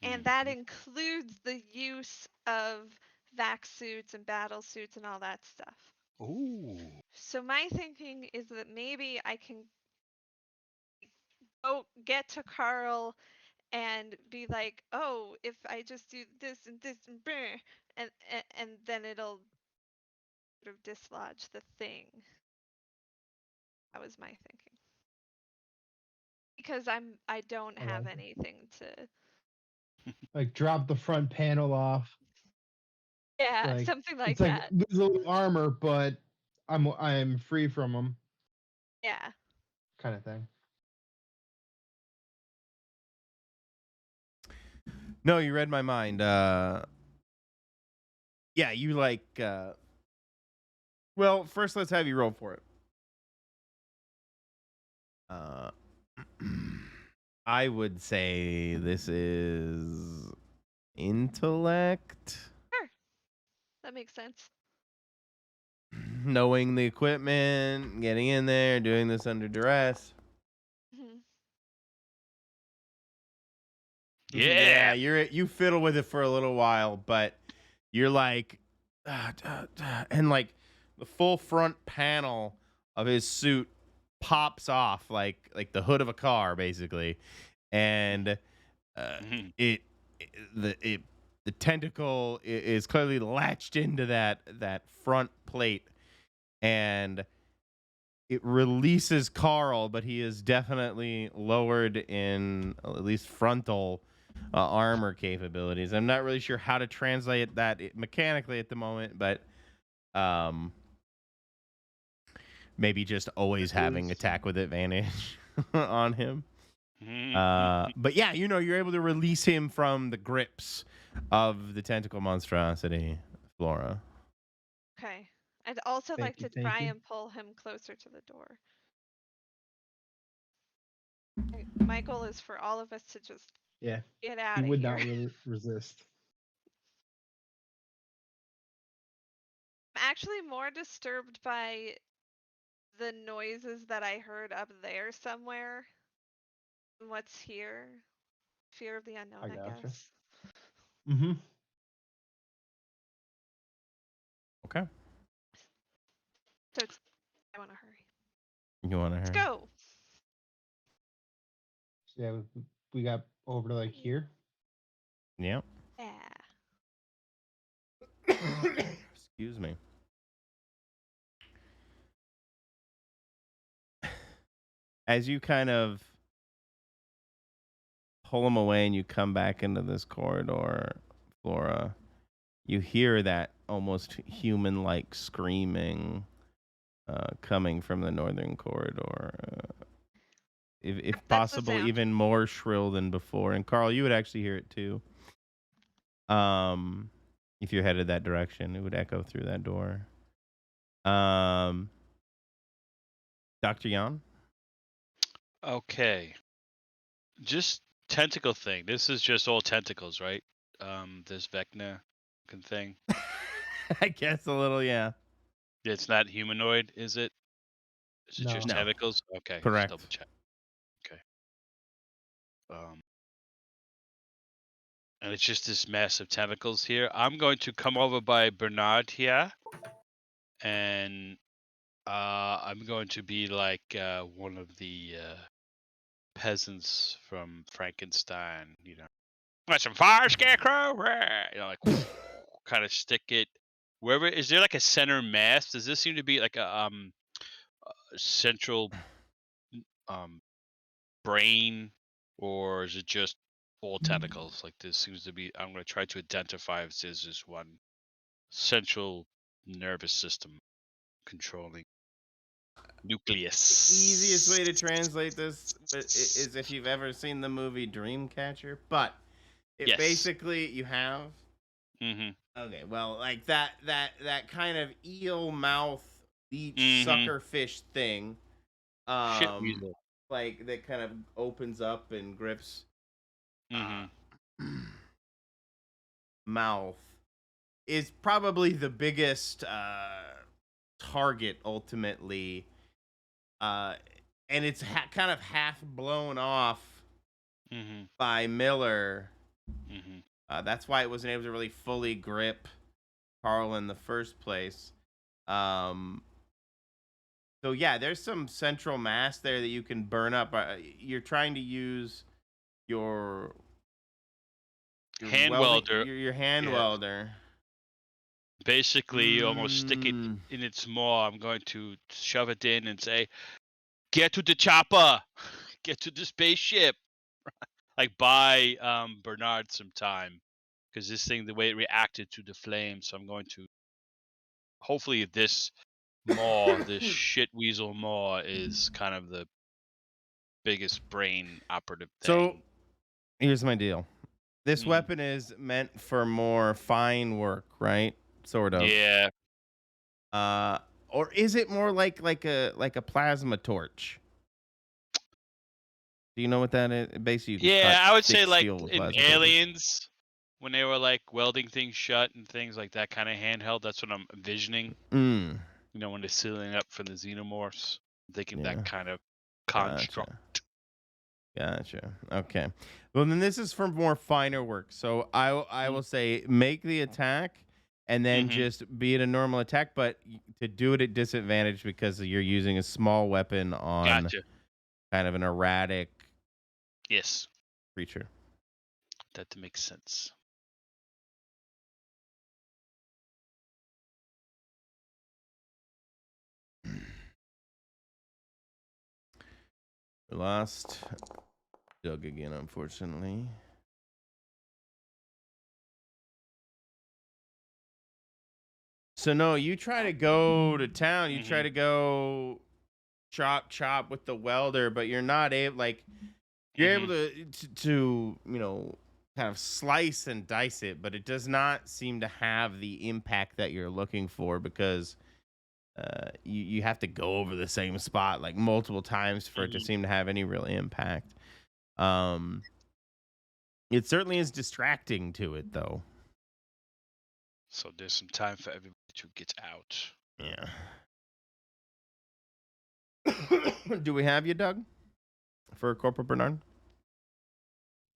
and that includes the use of vac suits and battle suits and all that stuff. Ooh. So my thinking is that maybe I can go get to Carl and be like, oh, if I just do this and this and then it'll sort of dislodge the thing. That was my thinking. because I don't I have got you. anything to. Like drop the front panel off. Yeah, Like something like it's like that. there's a little armor, but I'm free from them, Yeah. kind of thing. No, you read my mind. Yeah, you like. Well, first let's have you roll for it. I would say this is intellect. Sure. That makes sense. Knowing the equipment, getting in there, doing this under duress. Hmm. Yeah. You fiddle with it for a little while, but you're like, and like the full front panel of his suit pops off like the hood of a car, basically, and Mhm. the tentacle is clearly latched into that front plate, and it releases Carl, but he is definitely lowered in at least frontal armor capabilities. I'm not really sure how to translate that mechanically at the moment, but maybe just always having attack with advantage on him. But yeah, you're able to release him from the grips of the tentacle monstrosity, Flora. Okay. I'd also like to Thank try you. and pull him closer to the door. My goal is for all of us to just Yeah, get he out of would here. not resist. I'm actually more disturbed by the noises that I heard up there somewhere than what's here. Fear of the unknown, I gotcha. guess. Mm-hmm. Okay. So I want to hurry. You want to Let's hurry? go. So yeah, we got over to like here. Yep. Yeah. Excuse me. As you kind of pull him away and you come back into this corridor, Flora, you hear that almost human-like screaming coming from the northern corridor. If That's the possible, sound. even more shrill than before. And Carl, you would actually hear it too. If you're headed that direction, it would echo through that door. Dr. Yan? Okay. Just tentacle thing. This is just all tentacles, right? This Vecna thing. I guess a little, yeah. It's not humanoid, is it? Is it just No. tentacles? Okay. Correct. Just double check. Okay. And it's just this mess of tentacles here. I'm going to come over by Bernard here, and I'm going to be like one of the peasants from Frankenstein. Want some fire, Scarecrow? Like kind of stick it wherever. Is there like a center mass? Does this seem to be like a central brain, or is it just all tentacles? Like this seems to be. I'm going to try to identify if there's this one central nervous system controlling nucleus. Easiest way to translate this is if you've ever seen the movie Dreamcatcher, but Yes. basically you have. Mm-hmm. Okay, well, like that kind of eel mouth leech Mhm. sucker fish thing, Shit weasel. like that kind of opens up and grips mouth is probably the biggest target ultimately, and it's kind of half blown off Mm-hmm. by Miller. Mm-hmm. That's why it wasn't able to really fully grip Carl in the first place. So yeah, there's some central mass there that you can burn up. You're trying to use your Hand welder. your hand Yeah. welder. Basically, almost stick it in its maw. I'm going to shove it in and say, "Get to the chopper! get to the spaceship. Like buy Bernard some time, because this thing, the way it reacted to the flames, so I'm going to. Hopefully, this this shit weasel maw, is kind of the biggest brain operative So thing. here's my deal. This weapon is meant for more fine work, right? Sort of. Yeah. Or is it more like a plasma torch? Do you know what that is? Basically, you can Yeah, cut I would thick say like steel with in plasma torches. Aliens, when they were like welding things shut and things like that, kind of handheld. That's what I'm envisioning. Mm. You know, when they're sealing up for the xenomorphs, I'm thinking Yeah. that kind of construct. Gotcha. Okay. Well, then this is for more finer work. So I will say make the attack and then just be it a normal attack, but to do it at disadvantage because you're using a small weapon on Gotcha. kind of an erratic Yes, creature. that makes sense. We lost Doug again, unfortunately. So no, you try to go to town. You try to go chop with the welder, but you're not able. Like you're able to kind of slice and dice it, but it does not seem to have the impact that you're looking for because you have to go over the same spot like multiple times for it to seem to have any real impact. It certainly is distracting to it though. So there's some time for everybody to get out. Yeah. Do we have you, Doug, for Corporal Bernard?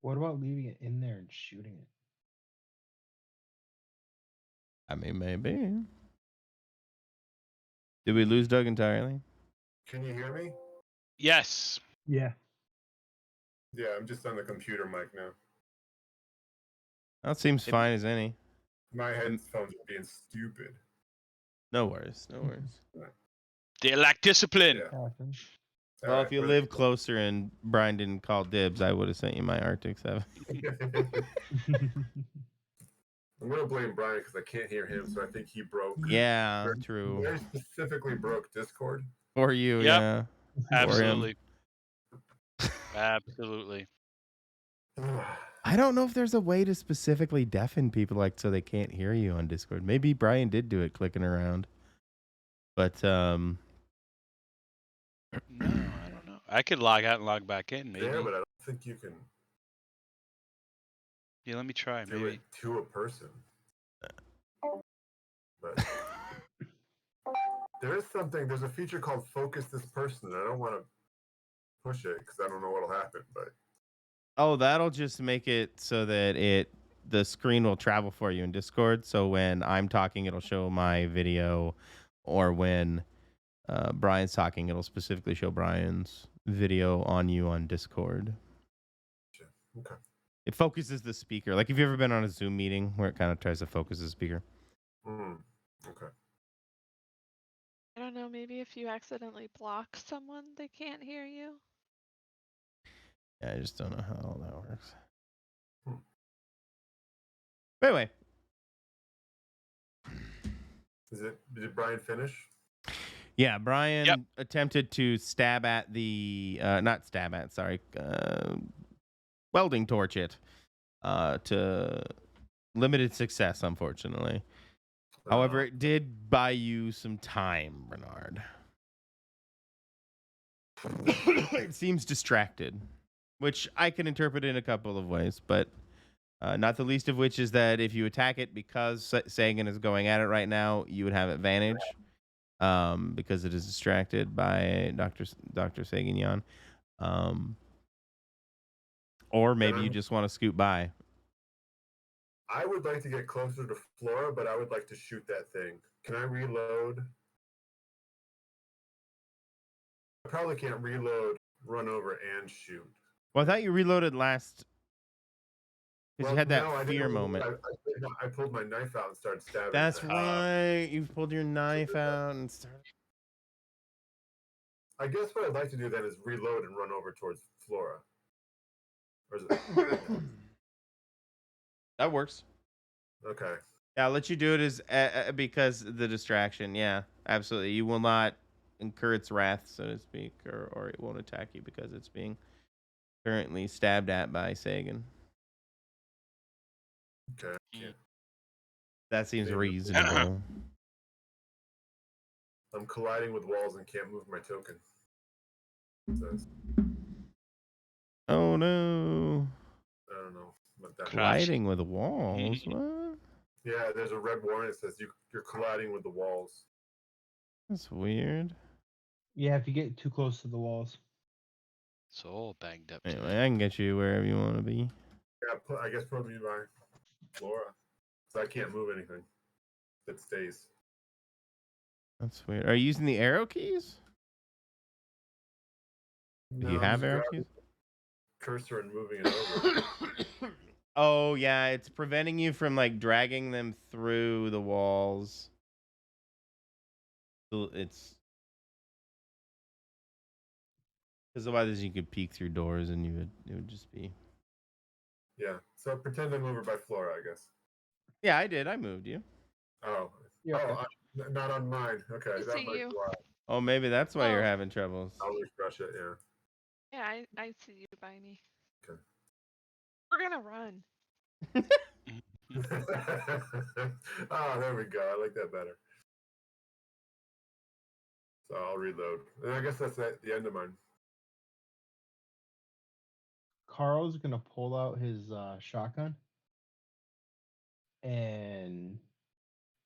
What about leaving it in there and shooting it? I mean, maybe. Did we lose Doug entirely? Can you hear me? Yes. Yeah. Yeah, I'm just on the computer mic now. That seems fine as any. My headphones are being stupid. No worries. No worries. They lack discipline. Yeah. Well, if you live closer and Brian didn't call dibs, I would have sent you my Arctic 7. I'm going to blame Brian because I can't hear him, so I think he broke. Yeah, true. Very specifically broke Discord. For you, Yep. yeah. Absolutely. Absolutely. I don't know if there's a way to specifically deafen people like so they can't hear you on Discord. Maybe Brian did do it clicking around. But No, I don't know. I could log out and log back in, maybe. Yeah, but I don't think you can Yeah, let me try. do Maybe it to a person. But there's a feature called Focus This Person. I don't want to push it because I don't know what'll happen, but that'll just make it so that the screen will travel for you in Discord. So when I'm talking, it'll show my video, or when Brian's talking, it'll specifically show Brian's video on you on Discord. okay. It focuses the speaker. Like, have you ever been on a Zoom meeting where it kind of tries to focus the speaker? Okay. I don't know, maybe if you accidentally block someone, they can't hear you. Yeah, I just don't know how all that works. But anyway. Did Brian finish? Yeah, Brian attempted to stab at the welding torch it to limited success, unfortunately. However, it did buy you some time, Bernard. It seems distracted, which I can interpret in a couple of ways, but not the least of which is that if you attack it because Sagan is going at it right now, you would have advantage. Because it is distracted by Dr. Sagan-Yan. Or maybe you just want to scoot by. I would like to get closer to Flora, but I would like to shoot that thing. Can I reload? I probably can't reload, run over, and shoot. Well, I thought you reloaded last because you had that fear moment. I pulled my knife out and started stabbing. That's right. You pulled your knife out and started. I guess what I'd like to do then is reload and run over towards Flora? Or is it? That works. Okay. Yeah, I'll let you do it as because the distraction. Yeah, absolutely. You will not incur its wrath, so to speak, or it won't attack you because it's being currently stabbed at by Sagan. Okay. Mm. That seems Maybe. reasonable. I'm colliding with walls and can't move my token. It says. Oh no! I don't know what that. Colliding with walls. What? Yeah, there's a red warning that says you're colliding with the walls. That's weird. Yeah, if you get too close to the walls. It's all banged up. Anyway, I can get you wherever you want to be. Yeah, I guess put me by Flora. So I can't move anything. It stays. That's weird. Are you using the arrow keys? Do you I'm have just arrow grabbing keys? the cursor and moving it over. Oh yeah, it's preventing you from like dragging them through the walls. It's because otherwise you could peek through doors and it would just be. Yeah. So pretend I'm over by Flora, I guess. Yeah, I did. I moved you. Oh. You're okay. Not on mine. Okay. I That see might be you. why. Oh, maybe that's why you're Oh. having troubles. I'll refresh it. Yeah. Yeah, I see you by me. Okay. We're gonna run. Oh, there we go. I like that better. So I'll reload. And I guess that's at the end of mine. Carl's gonna pull out his shotgun and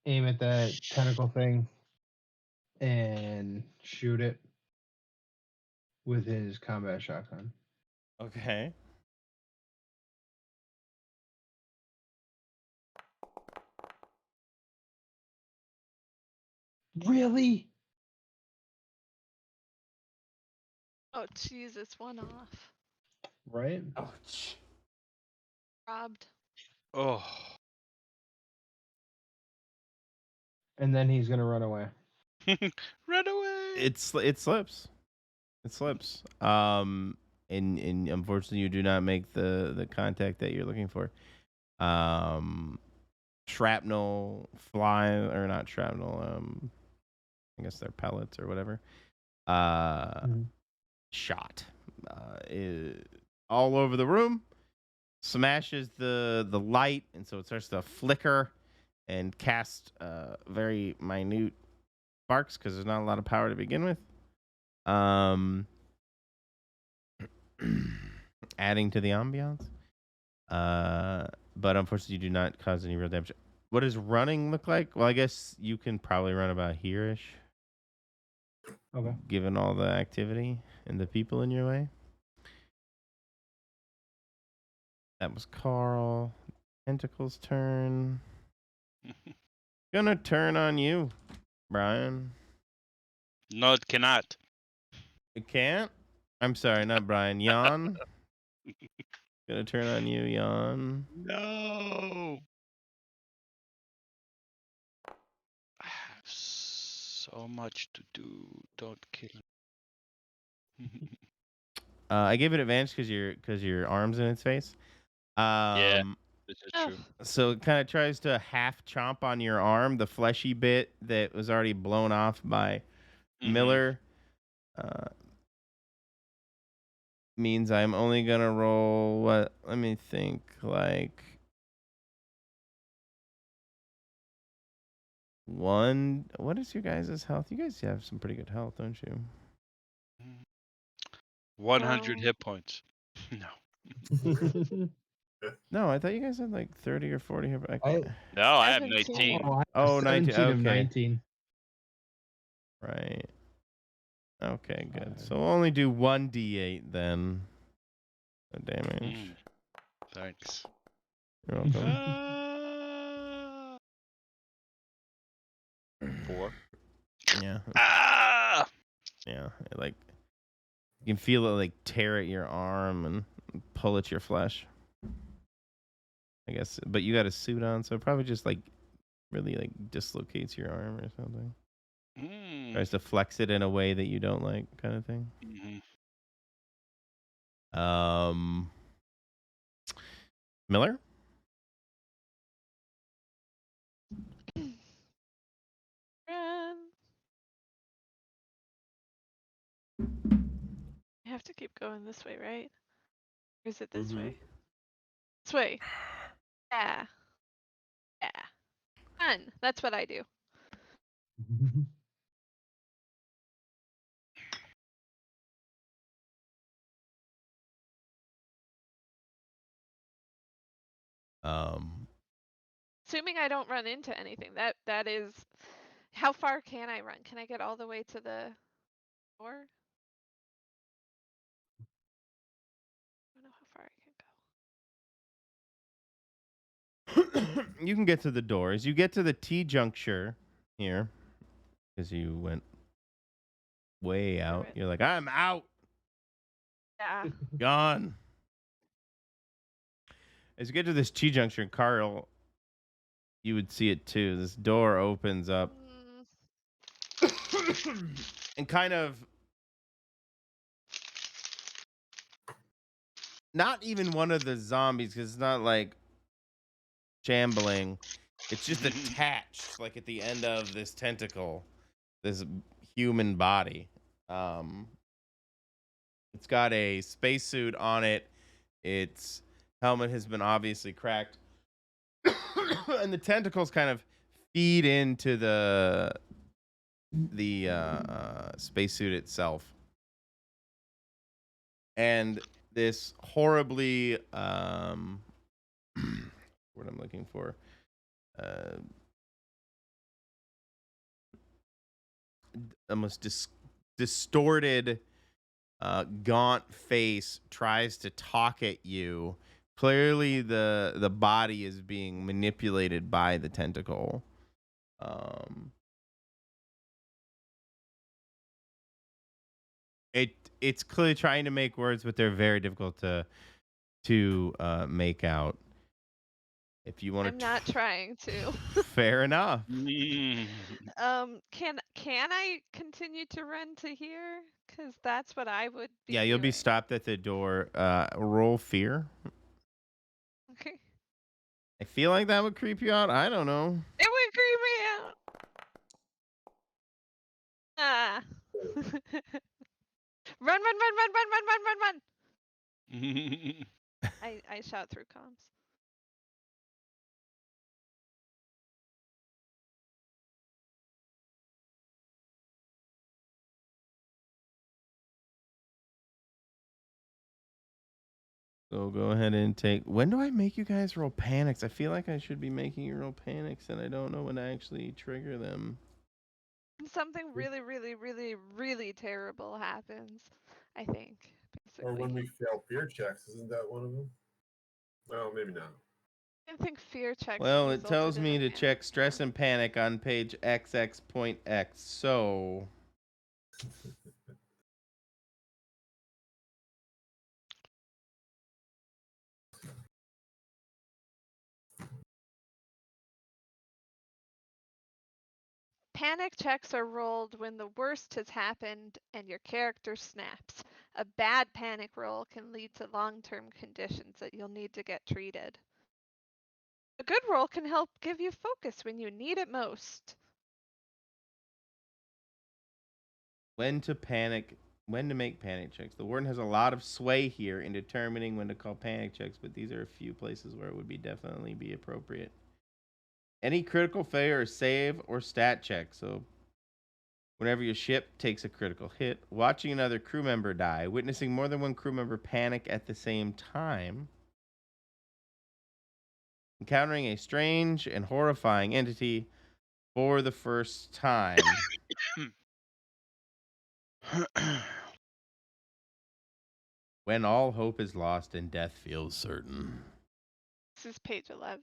aim at that tentacle thing and shoot it with his combat shotgun. Okay. Really? Oh Jesus, one off. Right? Ouch. Robbed. Oh. And then he's gonna run away. Run away. It slips. It slips. And unfortunately you do not make the contact that you're looking for. Shrapnel fly or not shrapnel, I guess they're pellets or whatever. Shot. All over the room. Smashes the light, and so it starts to flicker and cast very minute sparks because there's not a lot of power to begin with. Adding to the ambiance. But unfortunately, you do not cause any real damage. What does running look like? Well, I guess you can probably run about here-ish. Okay. Given all the activity and the people in your way. That was Carl. Tentacle's turn. Gonna turn on you, Brian. No, it cannot. It can't? I'm sorry, not Brian. Jan. Gonna turn on you, Jan. No. I have so much to do. Don't kill me. I gave it advantage because your arm's in its face. Yeah, this is Oh, true. So it kind of tries to half chomp on your arm, the fleshy bit that was already blown off by Miller. Means I'm only gonna roll what? Let me think. Like one. What is your guys' health? You guys have some pretty good health, don't you? 100 No. hit points. No. No, I thought you guys had like 30 or 40 hit. No, I have 17. 19. Oh, I have Oh, 19. 17 of Okay. 19. Right. Okay, good. So we'll only do 1d8 then. The damage. Thanks. You're welcome. 4. Yeah. Ah! Yeah. Like you can feel it like tear at your arm and pull at your flesh. I guess, but you got a suit on, so it probably just like really like dislocates your arm or something. Tries to flex it in a way that you don't like, kind of thing. Miller? Run. I have to keep going this way, right? Or is it this way? This way. Yeah. Yeah. Run. That's what I do. Assuming I don't run into anything. That is. How far can I run? Can I get all the way to the door? I don't know how far I can go. You can get to the doors. You get to the T juncture here because you went way out. it. You're like, I'm out. Yeah. Gone. As you get to this T juncture, Carl, you would see it too. This door opens up and kind of not even one of the zombies because it's not like shambling. It's just attached, like at the end of this tentacle, this human body. It's got a spacesuit on it. Its helmet has been obviously cracked, and the tentacles kind of feed into the spacesuit itself. And this horribly what I'm looking for, almost distorted, gaunt face tries to talk at you. Clearly, the body is being manipulated by the tentacle. It's clearly trying to make words, but they're very difficult to make out. If you want to, I'm not trying to. Fair enough. Can I continue to run to here? Because that's what I would be Yeah, you'll be doing. stopped at the door. Roll fear. Okay. I feel like that would creep you out. I don't know. It would creep me out. Ah. Run, run, run, run, run, run, run, run, run. I shout through comms. So go ahead and take. When do I make you guys roll panics? I feel like I should be making you roll panics, and I don't know when to actually trigger them. Something really, really, really, really terrible happens, I think. Basically. Or when we fail fear checks, isn't that one of them? Well, maybe not. I think fear checks. Well, it tells me to check stress and panic on page XX.X. So. Panic checks are rolled when the worst has happened and your character snaps. A bad panic roll can lead to long-term conditions that you'll need to get treated. A good roll can help give you focus when you need it most. When to make panic checks. The warden has a lot of sway here in determining when to call panic checks, but these are a few places where it would definitely be appropriate. Any critical failure or save or stat check. So whenever your ship takes a critical hit, watching another crew member die, witnessing more than one crew member panic at the same time, encountering a strange and horrifying entity for the first time. When all hope is lost and death feels certain. This is page 11.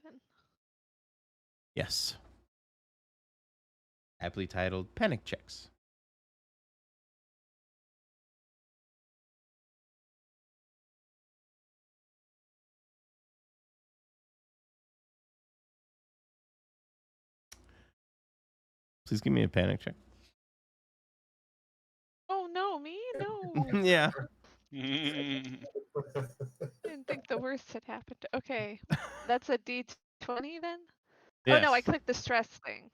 Yes. Aptly titled Panic Checks. Please give me a panic check. Oh no, me? No. Yeah. I didn't think the worst had happened. Okay, that's a D20 then? Yes. Oh no, I clicked the stress thing.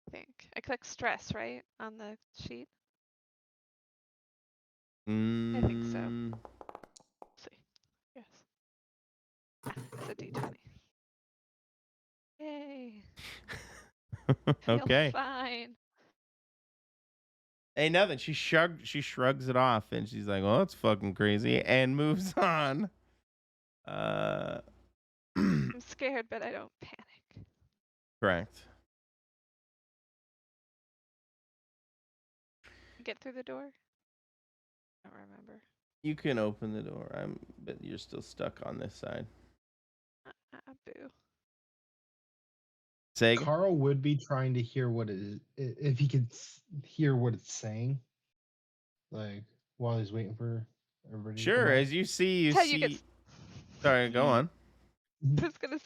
I think. I clicked stress, right? On the sheet? I think so. Mm, Let's see. Yes. Ah, it's a D20. Yay. Feel okay. fine. Hey, nothing. She shrugs it off, and she's like, "Well, that's fucking crazy," and moves on. I'm scared, but I don't panic. Correct. Get through the door? I don't remember. You can open the door. But you're still stuck on this side. Boo. Sega? Carl would be trying to hear what it is, if he could hear what it's saying, like while he's waiting for everybody to come Sure. out. As you see, That's how you get. Sorry, go on. I was gonna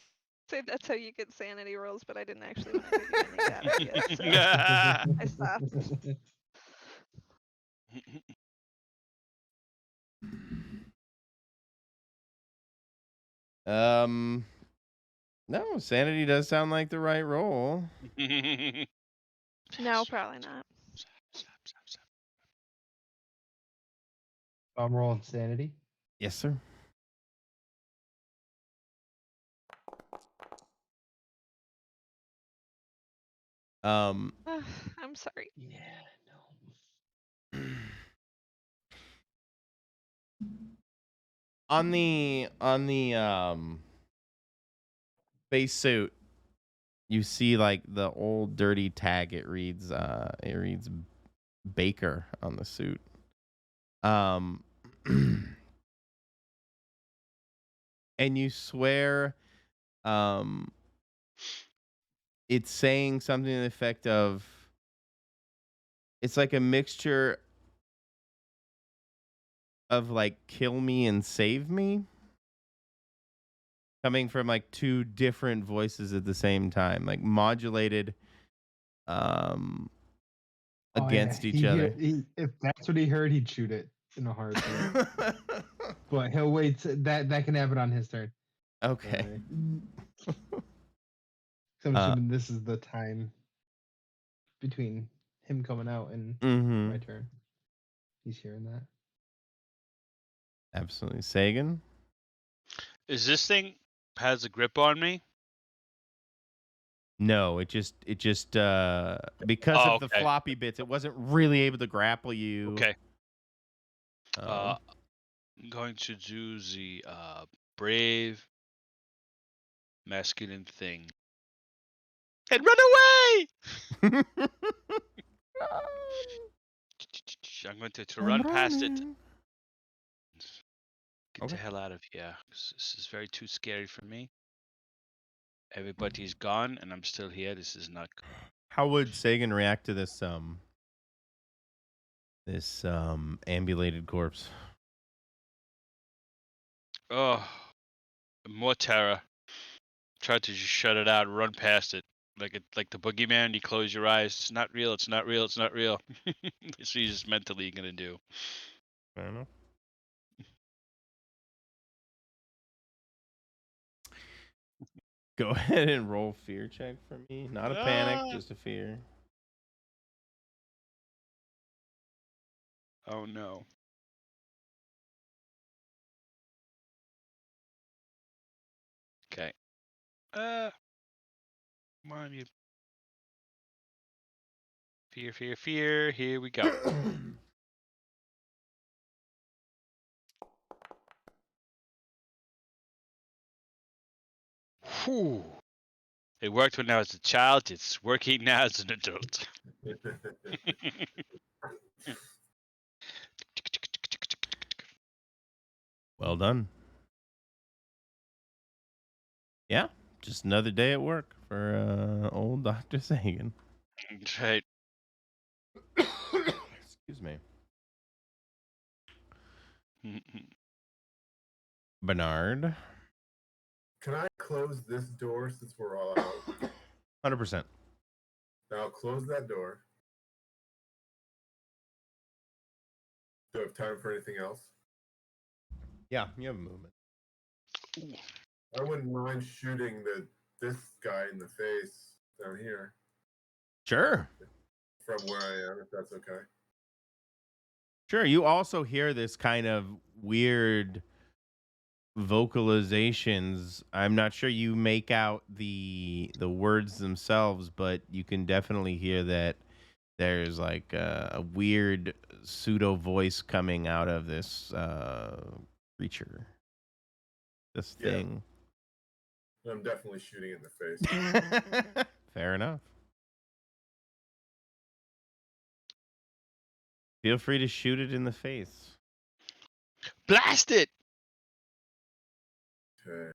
say that's how you get sanity rolls, but I didn't actually want to give you any bad ideas, so I stopped. No, sanity does sound like the right roll. No, probably not. I'm rolling sanity. Yes, sir. I'm sorry. Yeah, no. On the base suit, you see like the old dirty tag. It reads Baker on the suit. And you swear it's saying something to the effect of, it's like a mixture of like kill me and save me, coming from like two different voices at the same time, like modulated against each other. If that's what he heard, he'd shoot it in a heartbeat. But he'll wait. That can happen on his turn. Okay. So I'm assuming this is the time between him coming out and my turn. He's hearing that. Absolutely. Sagan? Is this thing has a grip on me? No, it just because of the floppy bits, it wasn't really able to grapple you. Okay. I'm going to do the brave masculine thing and run away. I'm going to run past it. Get the hell out of here. This is very too scary for me. Everybody's gone and I'm still here. This is not good. How would Sagan react to this ambulated corpse? Oh, more terror. Try to just shut it out, run past it. Like the boogeyman, you close your eyes. It's not real, it's not real, it's not real. That's what you're just mentally gonna do. Fair enough. Go ahead and roll fear check for me. Not a panic, just a fear. Oh no. Okay. Come on, you. Fear, fear, fear. Here we go. Whew. It worked when I was a child. It's working now as an adult. Well done. Yeah, just another day at work for old Dr. Sagan. Right. Excuse me. Bernard. Can I close this door since we're all out? 100%. I'll close that door. Do you have time for anything else? Yeah, you have a movement. I wouldn't mind shooting this guy in the face down here Sure. from where I am, if that's okay. Sure. You also hear this kind of weird vocalizations. I'm not sure you make out the words themselves, but you can definitely hear that there's like a weird pseudo voice coming out of this creature. This Yeah. thing. I'm definitely shooting it in the face. Fair enough. Feel free to shoot it in the face. Blast it! Okay.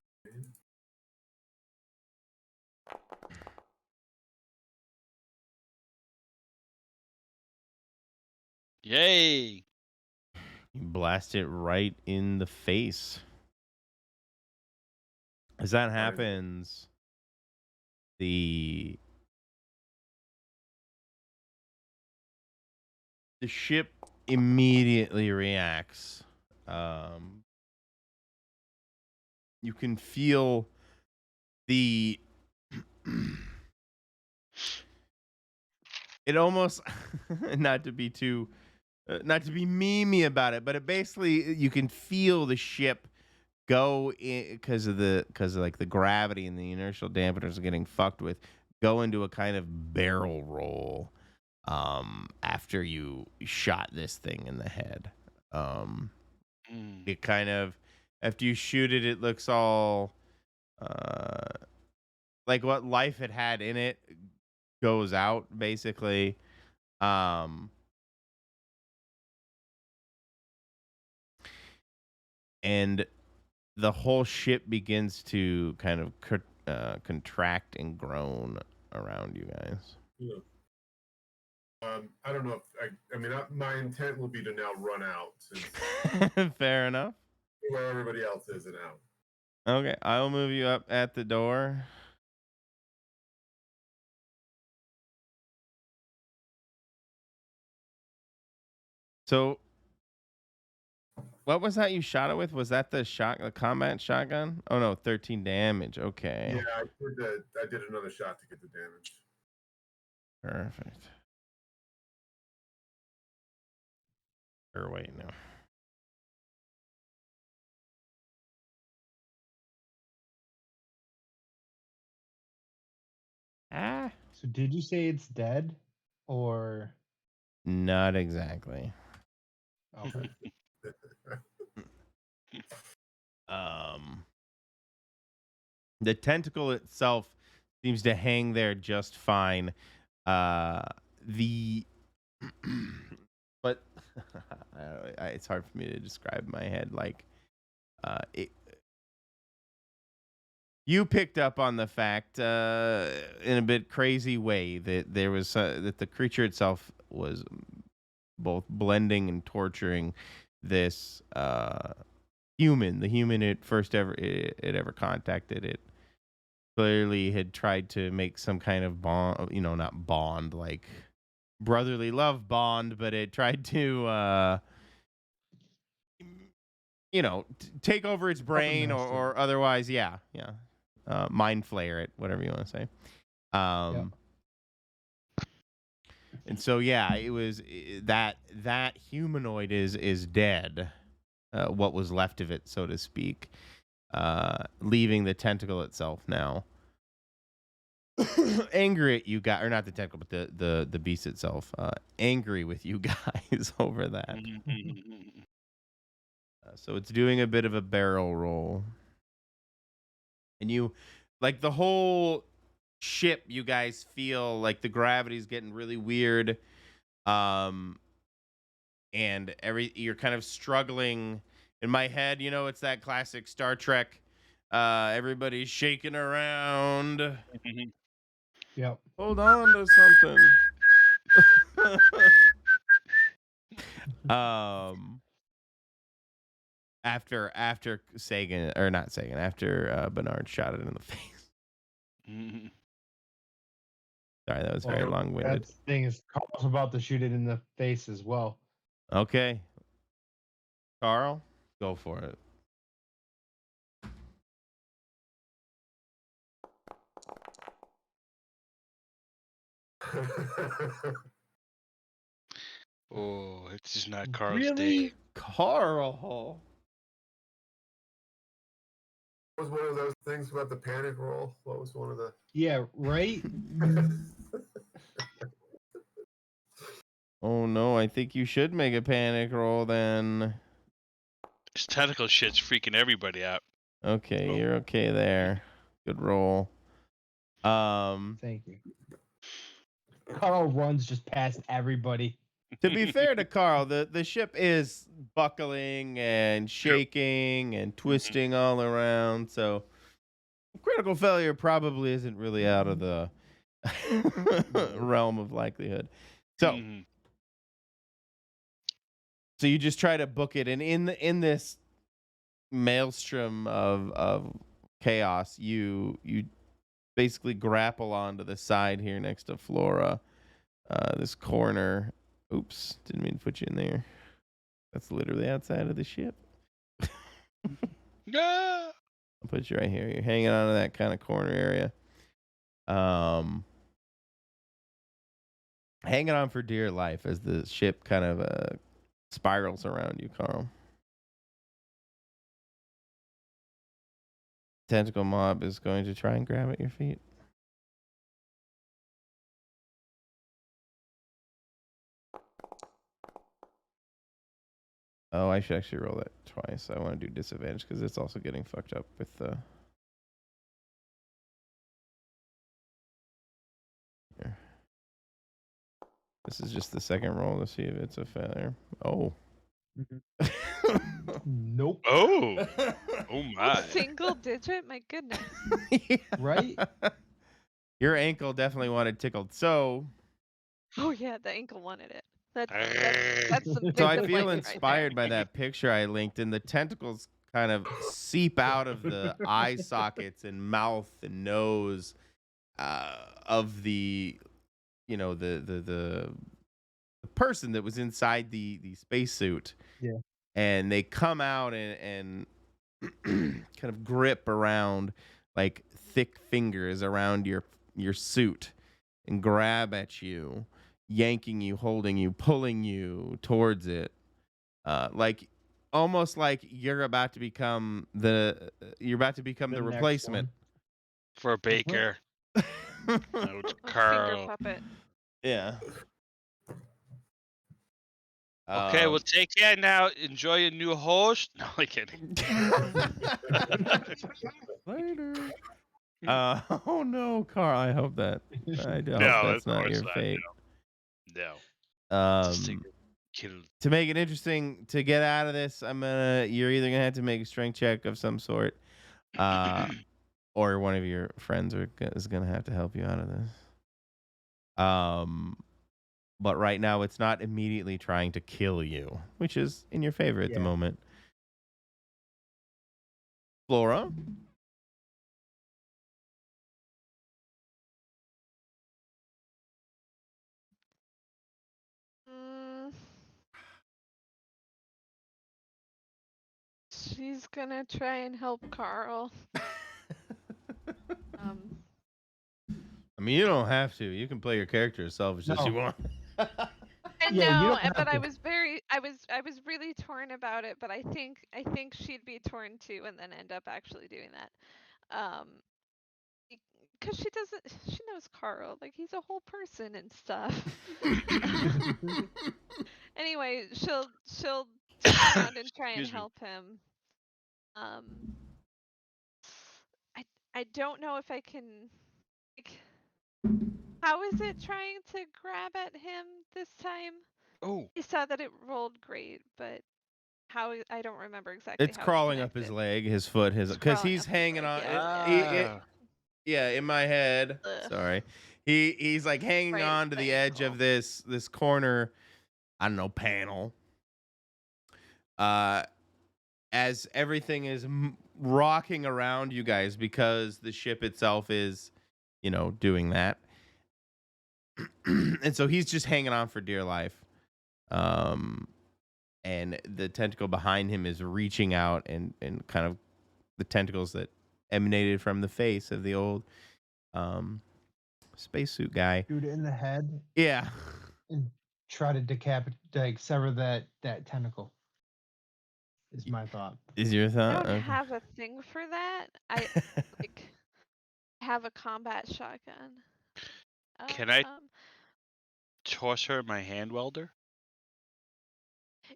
Yay! You blast it right in the face. As that happens, the ship immediately reacts. You can feel the it almost not to be too not to be memey about it, but it basically you can feel the ship go in because of like the gravity and the inertial dampeners are getting fucked with, go into a kind of barrel roll after you shot this thing in the head. It kind of, after you shoot it, it looks all like what life it had in it goes out basically. And the whole ship begins to kind of contract and groan around you guys. Yeah. I don't know if I mean my intent will be to now run out since Fair enough. where everybody else is and out. Okay, I will move you up at the door. So, what was that you shot it with? Was that the combat shotgun? Oh no, 13 damage. Okay. Yeah, I did another shot to get the damage. Perfect. Or wait, no. Ah, So did you say it's dead, or not exactly. okay? The tentacle itself seems to hang there just fine. The but it's hard for me to describe in my head. Like, you picked up on the fact in a bit crazy way that there was that the creature itself was both blending and torturing this human, the human it first ever it ever contacted. It clearly had tried to make some kind of bond, not bond like brotherly love bond, but it tried to take over its brain or otherwise, mind flayer it, whatever you want to say. And so it was that humanoid is dead. What was left of it, so to speak, leaving the tentacle itself now. Angry at you guys, or not the tentacle, but the beast itself. Angry with you guys over that. So it's doing a bit of a barrel roll. And you, like the whole ship, you guys feel like the gravity's getting really weird. And you're kind of struggling. In my head, it's that classic Star Trek. Everybody's shaking around. Yep. Hold on to something. After Sagan, or not Sagan, after Bernard shot it in the face. Sorry, that was very long-winded. That thing is almost about to shoot it in the face as well. Okay. Carl, go for it. Oh, it's just not Carl's Really? day. Carl. What was one of those things about the panic roll? What was one of the? Yeah, right? Oh no, I think you should make a panic roll then. This tentacle shit's freaking everybody out. Okay, Oh. you're okay there. Good roll. Thank you. Carl runs just past everybody. To be fair to Carl, the ship is buckling and shaking and twisting all around, so critical failure probably isn't really out of the realm of likelihood. So, Mhm. so you just try to book it, and in this maelstrom of chaos, you basically grapple onto the side here next to Flora. This corner. Oops, didn't mean to put you in there. That's literally outside of the ship. Ah! I'll put you right here. You're hanging on to that kind of corner area. Hanging on for dear life as the ship kind of spirals around you, Carl. Tentacle mob is going to try and grab at your feet. Oh, I should actually roll that twice. I want to do disadvantage because it's also getting fucked up with the. Here. This is just the second roll to see if it's a failure. Oh. Nope. Oh. Oh my. Single digit? My goodness. Yeah. Right? Your ankle definitely wanted tickled. So Oh yeah, the ankle wanted it. That's some So I victim feel blaming inspired by that picture I linked, and the tentacles kind of seep out of the eye sockets and mouth and nose of the, the person that was inside the spacesuit. Yeah. And they come out and kind of grip around like thick fingers around your suit and grab at you, yanking you, holding you, pulling you towards it. Like almost like you're about to become the The next replacement. For Baker. Oh, it's finger Carl. puppet. Yeah. Okay, well, take care now. Enjoy your new host. No, I'm kidding. Later. Oh no, Carl. I hope that hope No, that's of not course your not, fate. No. Just to get killed. To make it interesting, to get out of this, you're either gonna have to make a strength check of some sort, or one of your friends is gonna have to help you out of this. But right now it's not immediately trying to kill you, which is in your favor at the moment. Flora? She's gonna try and help Carl. I mean, you don't have to. You can play your character as selfish as you want. I Yeah, you know, don't have but I to. was really torn about it, but I think she'd be torn too and then end up actually doing that. Because she knows Carl, like he's a whole person and stuff. Anyway, she'll turn around and try and Excuse me. help him. I don't know if I can. Like, how is it trying to grab at him this time? Oh. I saw that it rolled great, but how I don't remember exactly. It's how crawling up his leg, his foot, because he's hanging on. Yeah, in my head. Ugh. Sorry, he's like hanging Right, on to the edge of this corner. I don't know, panel. As everything is rocking around you guys because the ship itself is, doing that. And so he's just hanging on for dear life. and the tentacle behind him is reaching out, and kind of the tentacles that emanated from the face of the old spacesuit guy. Shoot it in the head Yeah. and try to decapitate, like sever that tentacle. Is my thought. Is your I thought? don't Okay. have a thing for that. I like have a combat shotgun. Can I Um, toss her my hand welder?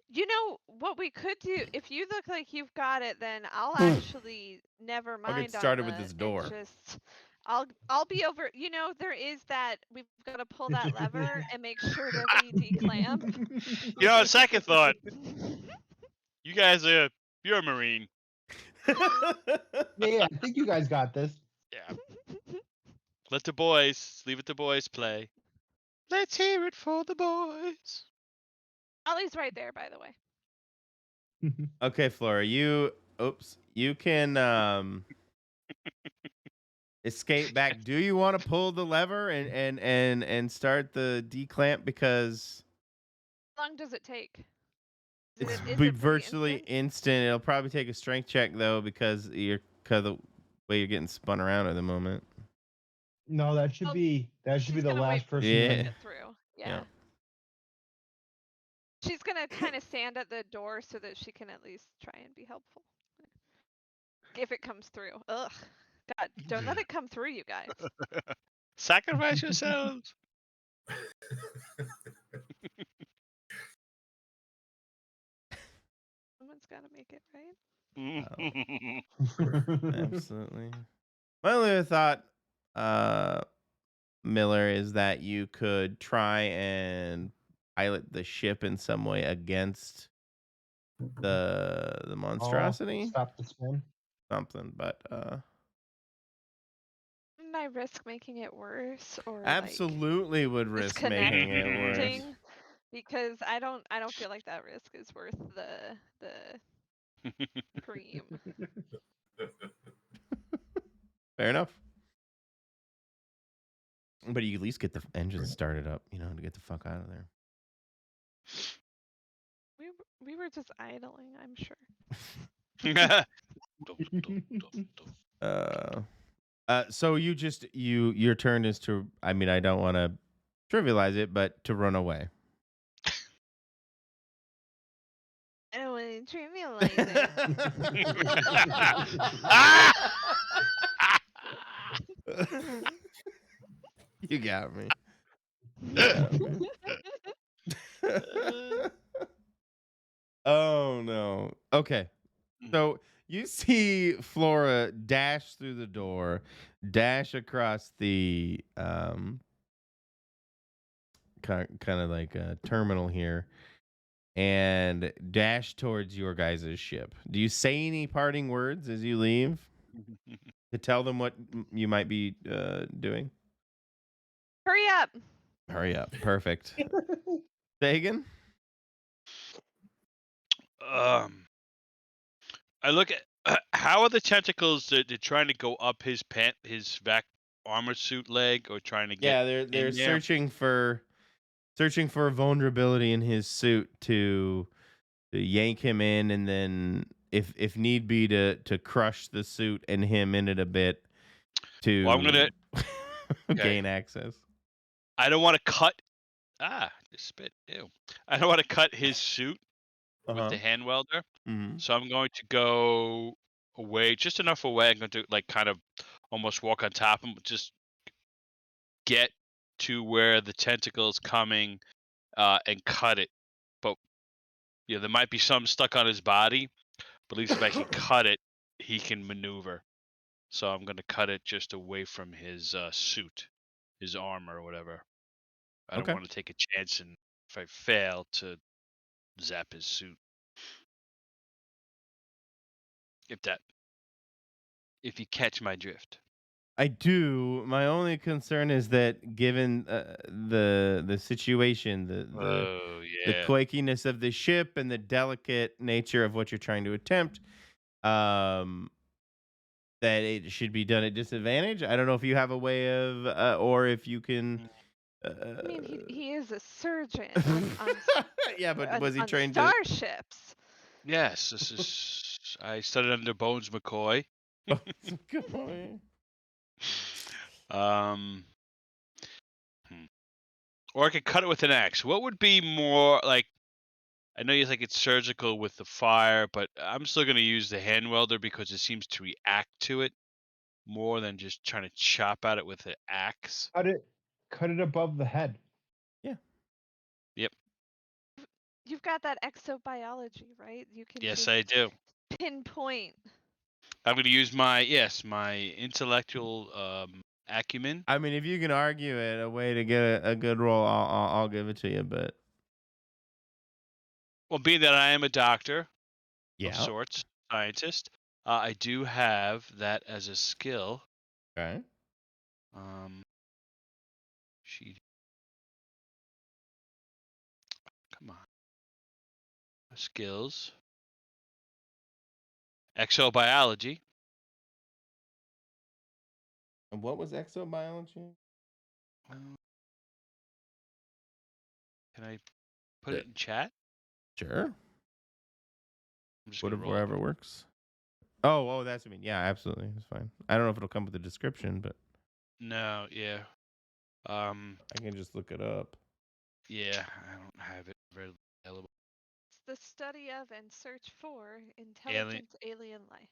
you know what we could do? If you look like you've got it, then I'll actually never I'll get mind on started with this and door. just I'll be over. You know, there is that we've got to pull that lever and make sure that we declamp. You know, second thought, you guys you're a Marine. Yeah, I think you guys got this. Yeah. Leave it to boys play. Let's hear it for the boys. Ollie's right there, by the way. Okay, Flora, you can escape back. Do you want to pull the lever and start the declamp? Because How long does it take? it's Is be it pretty virtually instant? instant. It'll probably take a strength check though, because the way you're getting spun around at the moment. No, that should Oh, be the She's gonna wait last for person. you to Yeah. get through. Yeah. Yeah. She's gonna kind of stand at the door so that she can at least try and be helpful. If it comes through. Ugh. God, don't let it come through, you guys. Sacrifice yourselves. Someone's gotta make it, right? Absolutely. My only other thought, Miller, is that you could try and pilot the ship in some way against the Oh, monstrosity. stop the spin. Something, but Wouldn't I risk making it worse or absolutely would like risk making it worse. disconnecting? Because I don't feel like that risk is worth the cream. Fair enough. But you at least get the engine started up, to get the fuck out of there. We were just idling, I'm sure. So your turn is to, I don't want to trivialize it, but to run away. I don't want to trivialize it. You got me. You got me. Oh no. Okay. So you see Flora dash through the door, dash across the kind of like a terminal here, and dash towards your guys' ship. Do you say any parting words as you leave to tell them what you might be doing? Hurry up. Hurry up. Perfect. Sagan? I look at how are the tentacles? They're trying to go up his vac armor suit leg, or trying to get. Yeah, they're searching for a vulnerability in his suit to yank him in, and then if need be to crush the suit and him in it a bit to Well, I'm gonna gain access. I don't want to cut. Just spit. Ew. I don't want to cut his suit with the hand welder. Mm-hmm. So I'm going to go away, just enough away. I'm going to like kind of almost walk on top of him, just get to where the tentacle is coming, and cut it. But there might be some stuck on his body. But at least if I can cut it, he can maneuver. So I'm going to cut it just away from his suit, his armor or whatever. I don't want to take a chance, and if I fail, to zap his suit. If you catch my drift. I do. My only concern is that given the situation, the quakiness of the ship and the delicate nature of what you're trying to attempt, that it should be done at disadvantage. I don't know if you have a way of, or if you can I mean, he is a surgeon on Yeah, but was he on trained to? starships. Yes, this is. I studied under Bones McCoy. Um, or I could cut it with an axe. What would be more like? I know you think it's surgical with the fire, but I'm still going to use the hand welder because it seems to react to it more than just trying to chop at it with an axe. Cut it above the head. Yeah. Yep. You've got that exobiology, right? You can Yes, just I do. pinpoint. I'm going to use my intellectual acumen. I mean, if you can argue it a way to get a good roll, I'll give it to you. But Well, being that I am a doctor of yeah, sorts, scientist, I do have that as a skill. okay. She. Come on. Skills. Exobiology. And what was exobiology? Can I put it in chat? Sure. I'm just gonna roll Whatever it. works. Oh, that's what I mean. Yeah, absolutely. It's fine. I don't know if it'll come with a description, but No, yeah. I can just look it up. Yeah, I don't have it available. It's the study of and search for intelligent alien life.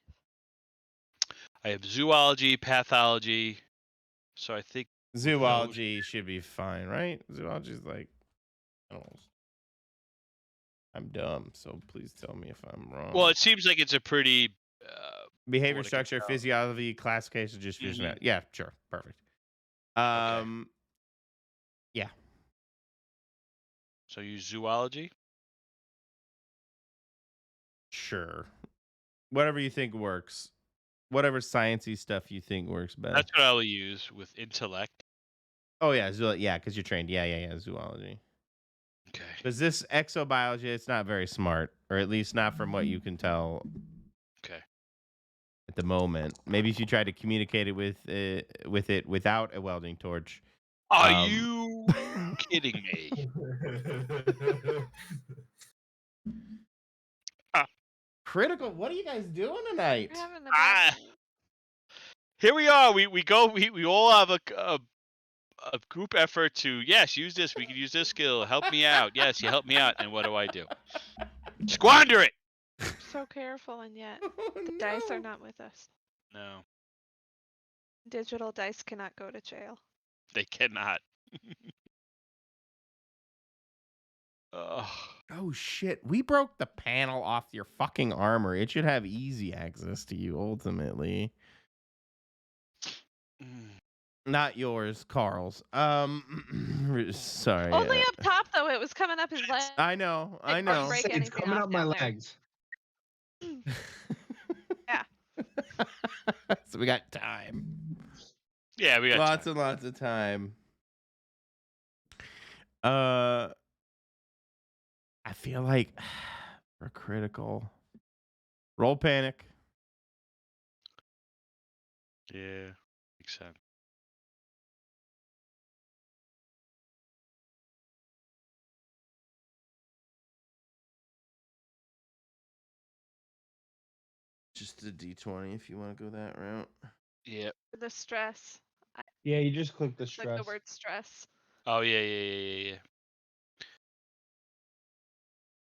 I have zoology, pathology, so I think Zoology should be fine, right? Zoology's like, I don't know. I'm dumb, so please tell me if I'm wrong. Well, it seems like it's a pretty behavior, structure, physiology, classification, distribution. Yeah, sure, perfect. Okay. Yeah. So use zoology. Sure. Whatever you think works. Whatever sciencey stuff you think works best. That's what I'll use with intellect. Oh yeah, yeah, because you're trained. Yeah, zoology. Okay. Because this exobiology, it's not very smart, or at least not from what you can tell. Okay. At the moment, maybe if you try to communicate it with it without a welding torch. Are you kidding me? Critical. What are you guys doing tonight? We're having a bad Here we are. We all have a group effort to use this. We can use this skill. Help me out. Yes, you help me out. And what do? Squander it. So careful, and yet the dice are not with us. No, Digital dice cannot go to jail. they cannot. Oh shit! We broke the panel off your fucking armor. It should have easy access to you ultimately. Not yours, Carl's. Sorry. Only up top though. It was coming up his leg. I know. Break It's coming up my legs. Yeah. So we got time. Yeah, we got lots and lots of time. I feel like we're critical. Roll panic. Yeah, makes sense. Just a D20 if you want to go that route. Yeah. The stress. Yeah, you just click the stress. Click the word stress. Oh yeah.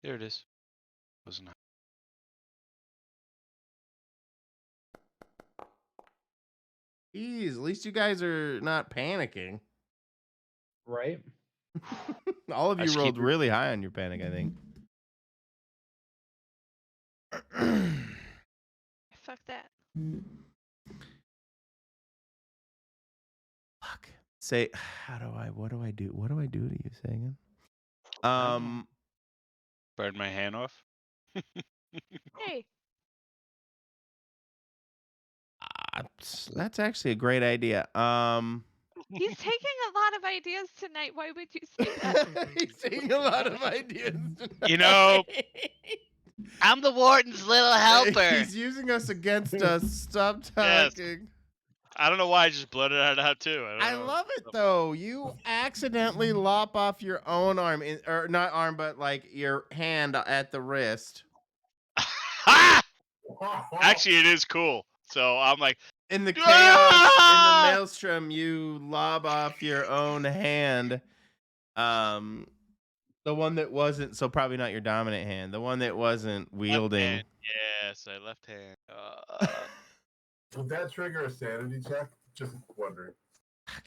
There it is. Wasn't it? Jeez, at least you guys are not panicking. Right? All of you rolled really high on your panic, I think. Fuck that. Fuck. Say, what do I do? What do I do to you, Sagan? Burn my hand off. Hey. That's actually a great idea. He's taking a lot of ideas tonight. Why would you say that? He's taking a lot of ideas tonight. You know, I'm the warden's little helper. He's using us against us. Stop talking. I don't know why I just blurted that out too. I love it though. You accidentally lop off your own arm, or not arm, but like your hand at the wrist. Actually, it is cool. So I'm like, In the chaos, in the maelstrom, you lob off your own hand. The one that wasn't, so probably not your dominant hand. The one that wasn't wielding. Left hand. Yes, I left hand. Would that trigger a sanity check? Just wondering.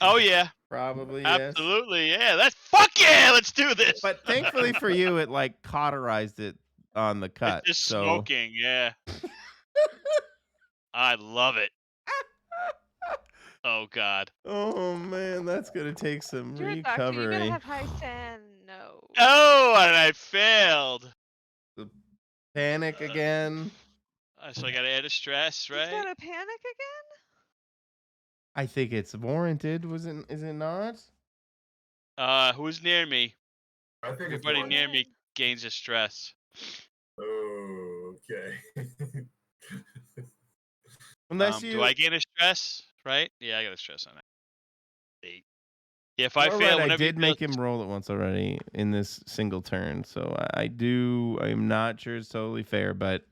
Oh yeah, Probably yes. absolutely. Yeah, fuck yeah. Let's do this. But thankfully for you, it like cauterized it on the cut. It's just so smoking. Yeah. I love it. Oh God. Oh man, that's gonna take some You're a recovery. doctor. You gotta have high sand. No. Oh, and I failed. Panic again. So I gotta add a stress, He's right? gonna panic again? I think it's warranted. Is it not? Who's near me? I think it's Everybody one. near me gains a stress. Okay. Unless you Do I gain a stress? Right? Yeah, I got a stress on that. 8. Yeah, if I You're fail, right, I whenever you did fail, make him roll it once already in this single turn, so I'm not sure it's totally fair, but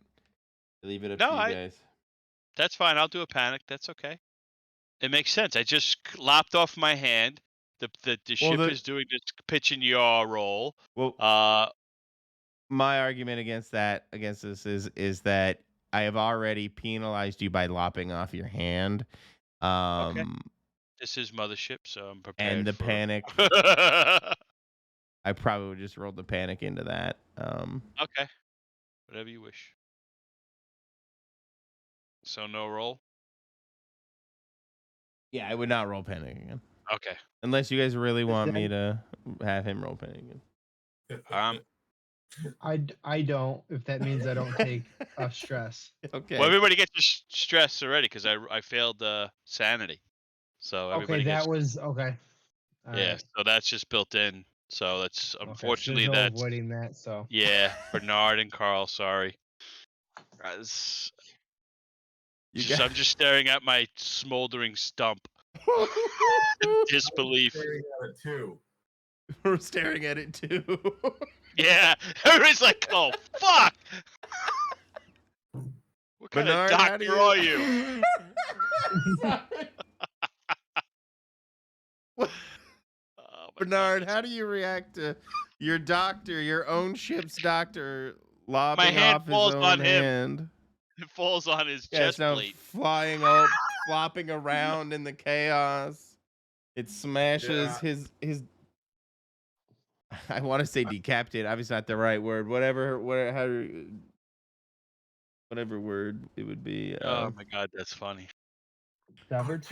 I leave it up to you guys. that's fine. I'll do a panic. That's okay. It makes sense. I just lopped off my hand. The ship is doing this pitch and yaw roll. Well, my argument against this is that I have already penalized you by lopping off your hand. Okay. This is Mothership, so I'm prepared. And the panic. I probably would just roll the panic into that. Okay. Whatever you wish. So no roll? Yeah, I would not roll panic again. Okay. Unless you guys really want me to have him roll panic again. I don't, if that means I don't take a stress. Okay. Well, everybody gets stress already because I failed sanity. So everybody Okay, that gets. was okay. All yeah, right. so that's just built in. So that's unfortunately so there's no that's avoiding that. So yeah, Bernard and Carl. Sorry. I'm just staring at my smoldering stump. Disbelief. Staring at it too. We're staring at it too. Yeah, everybody's like, "Oh fuck! What kind Bernard, of doctor are you?" Bernard, how do you react to your doctor, your own ship's doctor, lobbing hand off his falls own on him. hand? It falls on his Yeah, chest it's now plate. flying up, flopping around in the chaos. It smashes his. I want to say decapitated. Obviously, not the right word. Whatever word it would be. Oh my god, that's funny. severed.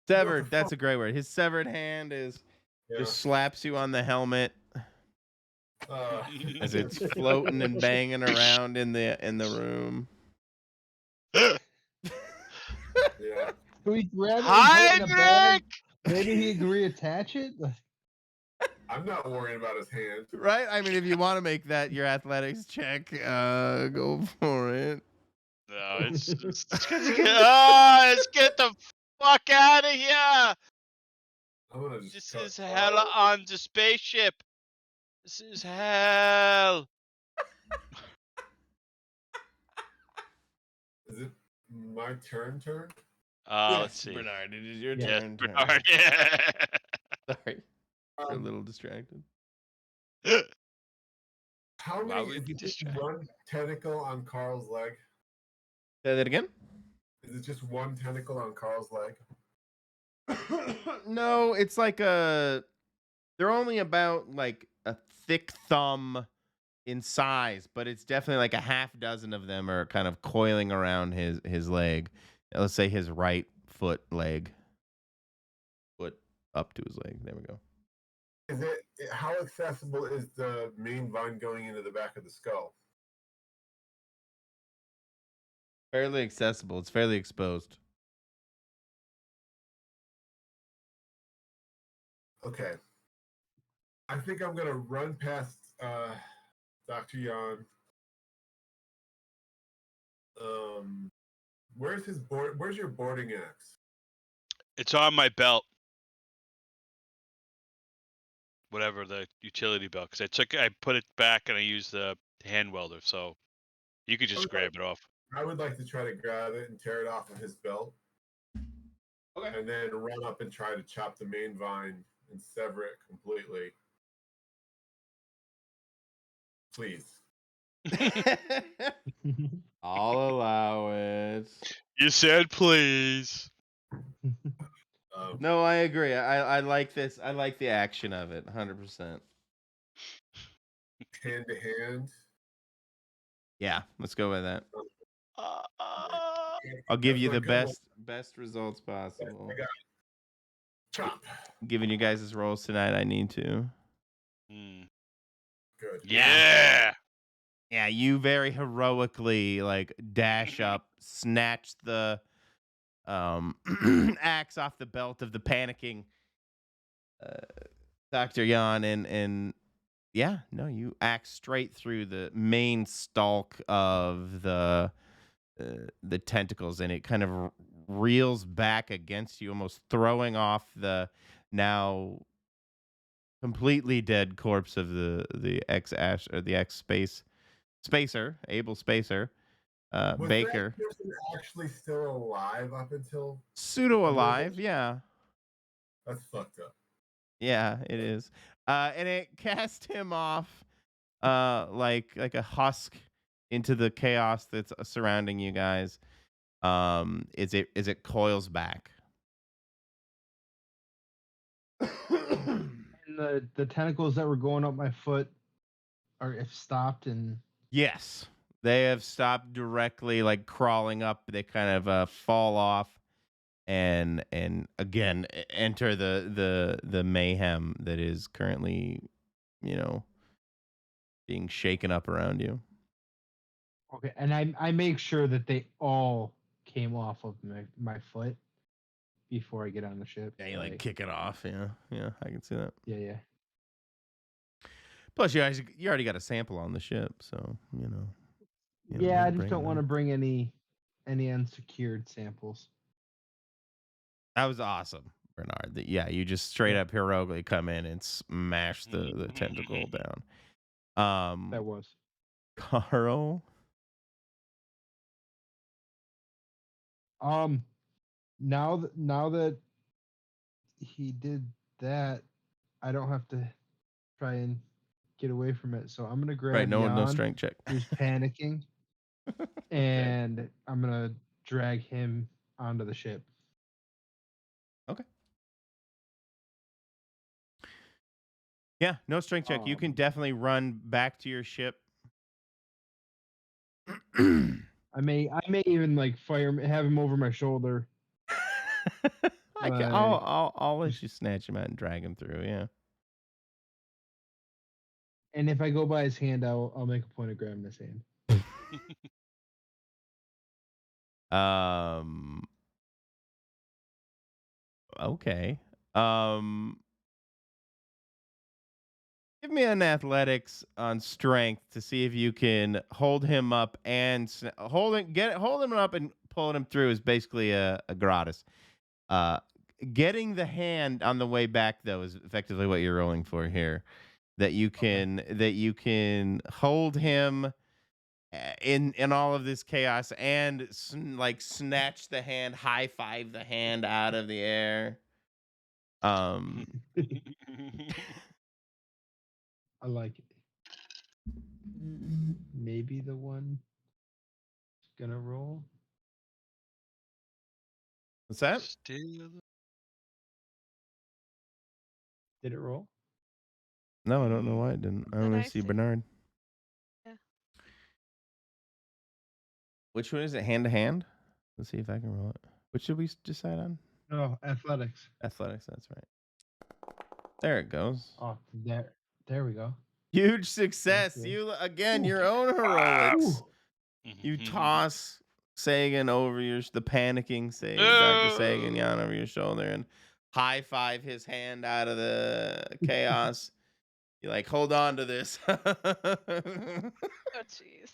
Severed. That's a great word. His severed hand just slaps you on the helmet as it's floating and banging around in the room. Yeah. Can we grab it and put it in a bag? Heinrich! Maybe he can reattach it. I'm not worrying about his hand. Right? I mean, if you want to make that your athletics check, go for it. No, it's let's get the fuck out of here! I'm gonna just This cut is hell on the spaceship. This is hell. Is it my turn? Let's see. Bernard, it is your Yes, turn. Bernard. Yeah. Sorry. You're a little distracted. How Why many would is we it just distract? one tentacle on Carl's leg? Say that again? Is it just one tentacle on Carl's leg? No, it's like they're only about like a thick thumb in size, but it's definitely like a half dozen of them are kind of coiling around his leg. Let's say his right foot up to his leg. There we go. Is it how accessible is the main vine going into the back of the skull? Fairly accessible. It's fairly exposed. Okay. I think I'm gonna run past Dr. Yan. Where's your boarding axe? It's on my belt. Whatever the utility belt, because I put it back and I used the hand welder, so you could just grab it off. I would like to try to grab it and tear it off of his belt. Okay. And then run up and try to chop the main vine and sever it completely. Please. I'll allow it. You said please. No, I agree. I like this. I like the action of it. 100%. Hand to hand. Yeah, let's go with that. Uh, I'll give That's you not the good. best results possible. I got it. Chop. Giving you guys this rolls tonight. I need to. Good. Yeah. Yeah, you very heroically like dash up, snatch the axe off the belt of the panicking Dr. Yan, and yeah, no, you axe straight through the main stalk of the tentacles, and it kind of reels back against you, almost throwing off the now completely dead corpse of the ex Ash or the ex spacer, Abel Spacer, Was Baker, that person actually still alive up until pseudo alive, yeah. That's fucked up. Yeah, it is. And it cast him off like a husk into the chaos that's surrounding you guys. Is it coils back. And the tentacles that were going up my foot have stopped, and Yes. They have stopped directly like crawling up. They kind of fall off and again enter the mayhem that is currently, you know, being shaken up around you. okay, and I make sure that they all came off of my foot before I get on the ship. Yeah, you like kick it off. Yeah, I can see that. Yeah. Plus, you already got a sample on the ship, so you know. Yeah, I just don't want to bring any unsecured samples. That was awesome, Bernard. Yeah, you just straight up heroically come in and smash the tentacle down. That was Carl. Now that he did that, I don't have to try and get away from it. So I'm gonna grab Right, no Jan, strength check. who's panicking, and I'm gonna drag him onto the ship. Okay. Yeah, no strength check. You can definitely run back to your ship. I may even like have him over my shoulder. I'll let you snatch him out and drag him through. Yeah. And if I go by his hand, I'll make a point of grabbing his hand. Okay. Give me an athletics on strength to see if you can hold him up and hold him up and pulling him through is basically a gratis. Getting the hand on the way back though is effectively what you're rolling for here. That you can hold him in all of this chaos and like snatch the hand, high five the hand out of the air. I like it. Maybe the one is gonna roll. What's that? Still. Did it roll? No, I don't know why it didn't. I only see Bernard. Yeah. Which one is it? Hand to hand? Let's see if I can roll it. Which should we decide on? No, athletics. Athletics, that's right. There it goes. Oh, there we go. Huge success. You again, your own heroics. You toss Sagan over the panicking Dr. Sagan Yan over your shoulder and high five his hand out of the chaos. You like, hold on to this. Oh jeez.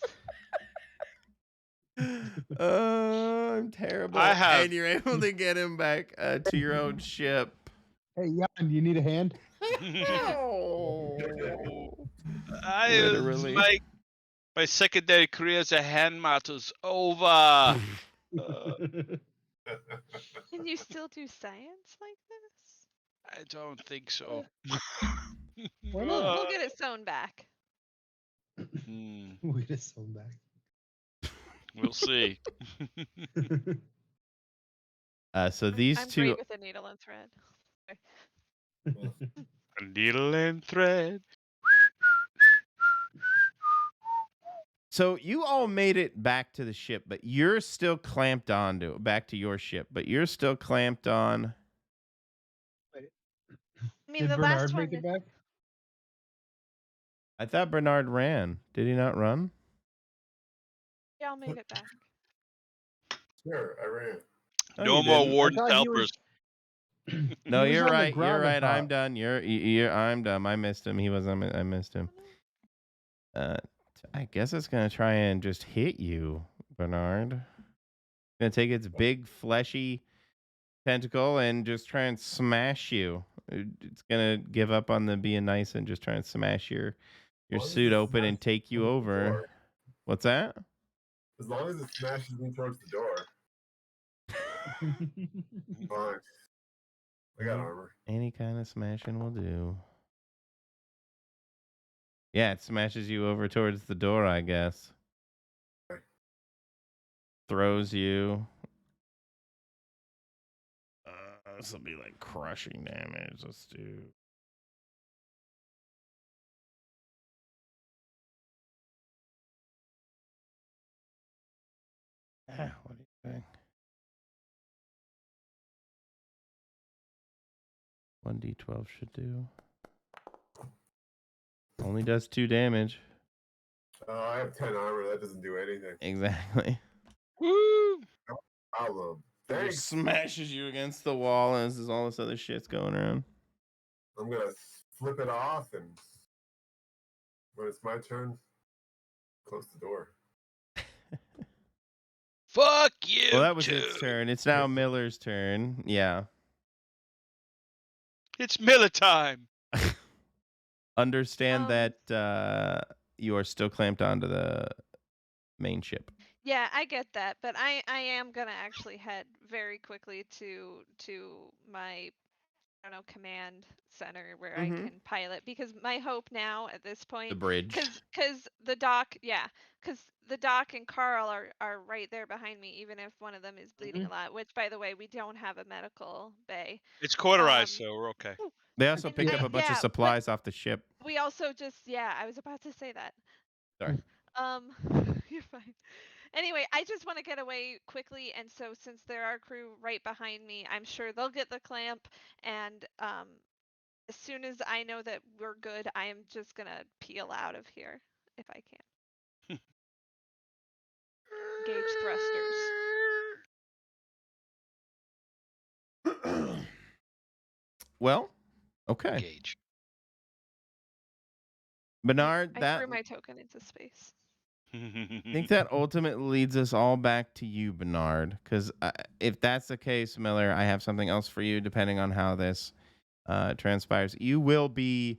I'm terrible. And you're able to get him back to your own ship. Hey, Jan, you need a hand? Oh. Literally. My secondary career as a hand model is over. Can you still do science like this? I don't think so. Why We'll not? get it sewn back. We'll get it sewn back. We'll see. So these I'm two. great with a needle and thread. A needle and thread. So you all made it back to the ship, but you're still clamped onto back to your ship, but you're still clamped on. I mean, Did the Bernard last make one. it back? I thought Bernard ran. Did he not run? Y'all made it back. Sure, I ran. No, No you more didn't. warden thought he helpers. No, He was you're on the right. You're ground, I right. I'm thought. done. You're. I'm done. I missed him. He was. I missed him. I guess it's gonna try and just hit you, Bernard. It's gonna take its big fleshy tentacle and just try and smash you. It's gonna give up on the being nice and just try and smash your As long as suit it open and smashes take you towards the over. door. What's that? As long as it smashes me towards the door. Fine. I got armor. Any kind of smashing will do. Yeah, it smashes you over towards the door, I guess. Okay. Throws you. This will be like crushing damage. Let's do. What do you think? 1d12 should do. Only does 2 damage. I have 10 armor. That doesn't do anything. Exactly. Woo! Problem. It Thanks. just smashes you against the wall, and this is all this other shit's going around. I'm gonna flip it off, and when it's my turn, close the door. Fuck you. Well, that was too. its turn. It's now Miller's turn. Yeah. It's Miller time. Understand that you are still clamped onto the main ship. Yeah, I get that, but I am gonna actually head very quickly to my, I don't know, command center where I can pilot, because my hope now at this point, The bridge. because the doc, because the doc and Carl are right there behind me, even if one of them is bleeding a lot. Which, by the way, we don't have a medical bay. It's cauterized, so we're okay. They also picked up a bunch of supplies off the ship. We also just, I was about to say that. Sorry. You're fine. Anyway, I just want to get away quickly, and so since there are crew right behind me, I'm sure they'll get the clamp, and as soon as I know that we're good, I am just gonna peel out of here if I can. Gauge thrusters. Well, okay. Gauge. Bernard, I threw my token into space. I think that ultimately leads us all back to you, Bernard. Because if that's the case, Miller, I have something else for you. Depending on how this transpires, you will be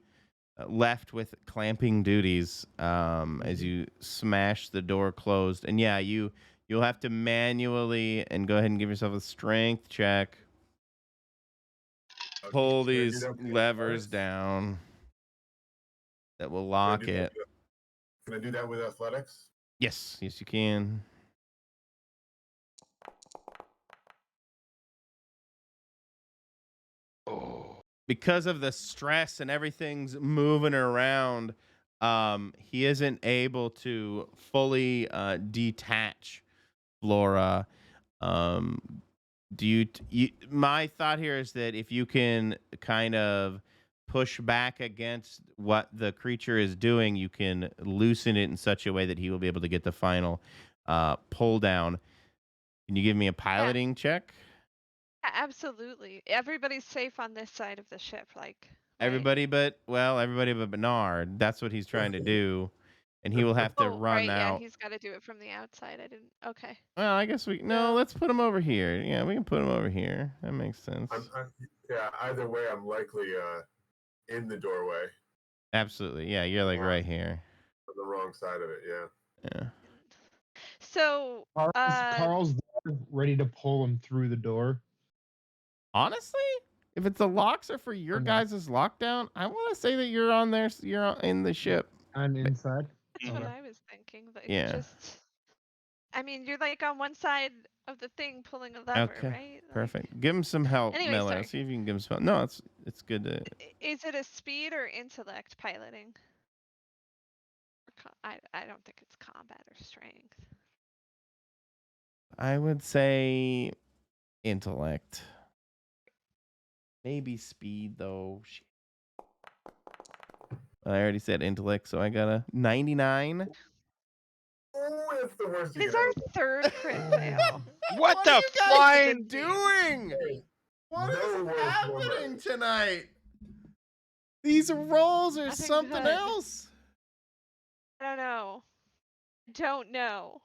left with clamping duties as you smash the door closed. And yeah, you'll have to manually and go ahead and give yourself a strength check. Pull these levers down that will lock it. Can I do that with athletics? Yes, you can. Oh. Because of the stress and everything's moving around, he isn't able to fully detach Flora. My thought here is that if you can kind of push back against what the creature is doing, you can loosen it in such a way that he will be able to get the final pull down. Can you give me a piloting check? Yeah, absolutely. Everybody's safe on this side of the ship, like. Right? Everybody but Bernard. That's what he's trying to do. and he will have to Oh, run right. Yeah, out. he's got to do it from the outside. I didn't. Okay. Well, I guess no. So- Let's put him over here. Yeah, we can put him over here. That makes sense. Yeah, either way, I'm likely in the doorway Absolutely. Yeah, you're like right here. on the wrong side of it. Yeah. Yeah. So, Carl's there, ready to pull him through the door. Honestly, if it's the locks are for your guys' lockdown, I want to say that you're on there. You're in the ship. I'm inside. that's what Okay. I was thinking. Like, Yeah. just. I mean, you're like on one side of the thing pulling a lever, Okay. right? Like, Perfect. Give him some help, Anyway, Miller. sorry. See if you can give him some help. No, it's good to. Is it a speed or intellect piloting? I don't think it's combat or strength. I would say intellect. Maybe speed though. Shit. I already said intellect, so I got a 99. Oh, it's the worst. It is our third crit fail. What the are you guys flying? doing? What is No worse happening woman. tonight? These rolls are Nothing something good. else. I don't know. Don't know.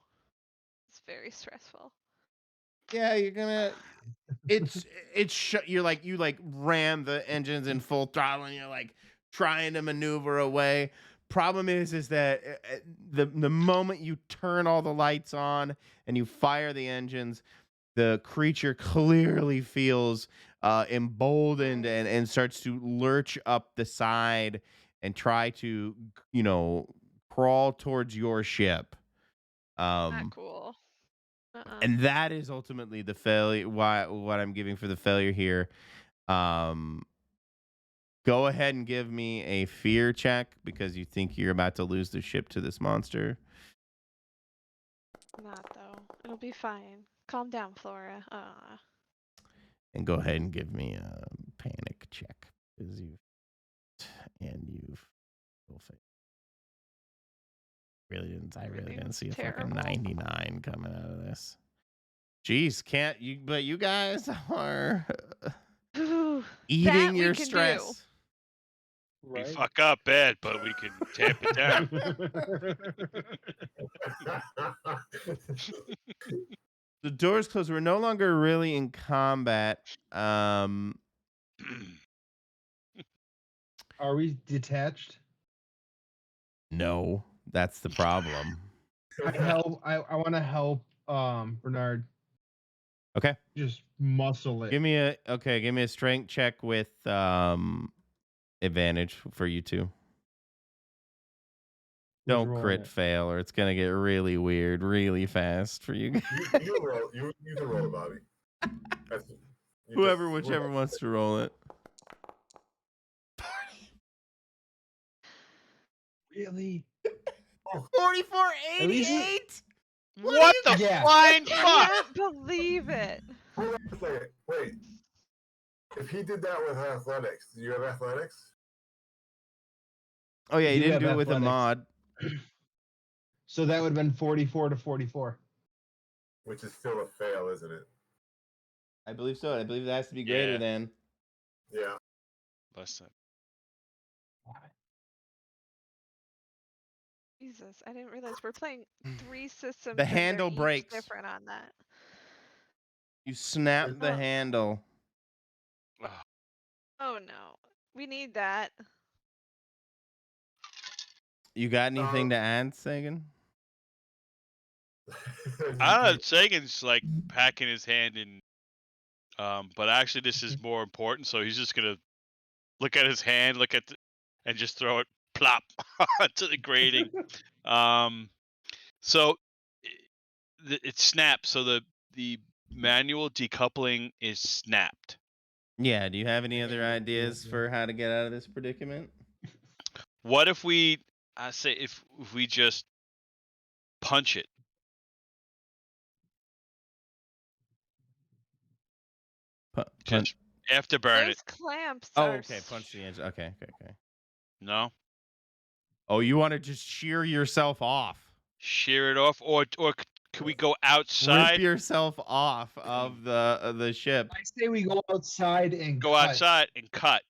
It's very stressful. Yeah, you're gonna. You're like you like ram the engines in full throttle and you're like trying to maneuver away. Problem is that the moment you turn all the lights on and you fire the engines, the creature clearly feels emboldened and starts to lurch up the side and try to crawl towards your ship. Not cool. And that is ultimately the failure. What I'm giving for the failure here. Go ahead and give me a fear check because you think you're about to lose the ship to this monster. Not though. It'll be fine. Calm down, Flora. And go ahead and give me a panic check because you've really didn't. I really didn't see a fucking 99 coming out of this. Jeez, can't you? But you guys are eating your stress. We fuck up bad, but we can tamp it down. The doors closed. We're no longer really in combat. Are we detached? No, that's the problem. I want to help Bernard. Okay. Just muscle it. Give me a strength check with advantage for you two. Don't crit fail or it's gonna get really weird really fast for you. You can roll it, Bobby. Whichever wants to roll it. Really? 4488? What the flying I fuck? can't believe it. Hold on a second. Wait. If he did that with athletics, do you have athletics? Oh yeah, he You didn't have do it with a mod. So that would have been 44 to 44. Which is still a fail, isn't it? I believe so. I believe it has to be greater than. Yeah. Less than. Jesus, I didn't realize we're playing 3 systems. The and they're handle each breaks. different on that. You snap the Oh. handle. Oh no, we need that. You got anything to add, Sagan? I don't know. Sagan's like packing his hand in. But actually, this is more important. So he's just gonna look at his hand, and just throw it plop onto the grating. So it snaps. So the manual decoupling is snapped. Yeah. Do you have any other ideas for how to get out of this predicament? What if we? I say if we just punch it. Punch. You have to burn Those it. clamps Oh, are. okay. Punch the edge. Okay. No. Oh, you want to just shear yourself off? Shear it off, or could we go outside? Rip yourself off of the ship. I say we go outside and Go cut. outside and cut.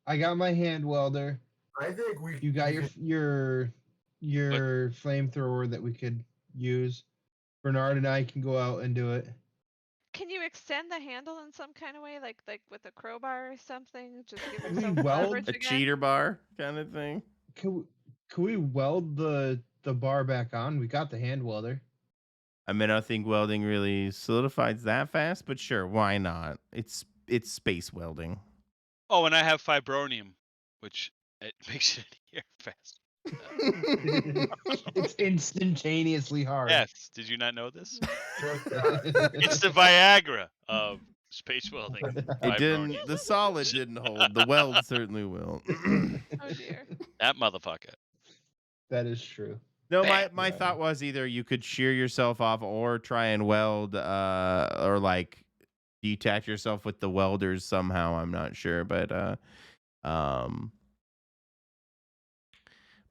I got my hand welder. I think we. You got we your flamethrower that we could use. Bernard and I can go out and do it. Can you extend the handle in some kind of way, like with a crowbar or something? Just give Can we yourself weld leverage A again? cheater bar kind of thing. Can we weld the bar back on? We got the hand welder. I mean, I don't think welding really solidifies that fast, but sure, why not? It's space welding. Oh, and I have vibronium, which it makes it here fast. It's instantaneously hard. Yes. Did you not know this? just, It's the Viagra of space welding. It Vibronium. didn't. The solid didn't hold. The weld certainly will. Oh dear. That motherfucker. That is true. No, Bam. my thought was either you could shear yourself off or try and weld, or like detach yourself with the welders somehow. I'm not sure, um,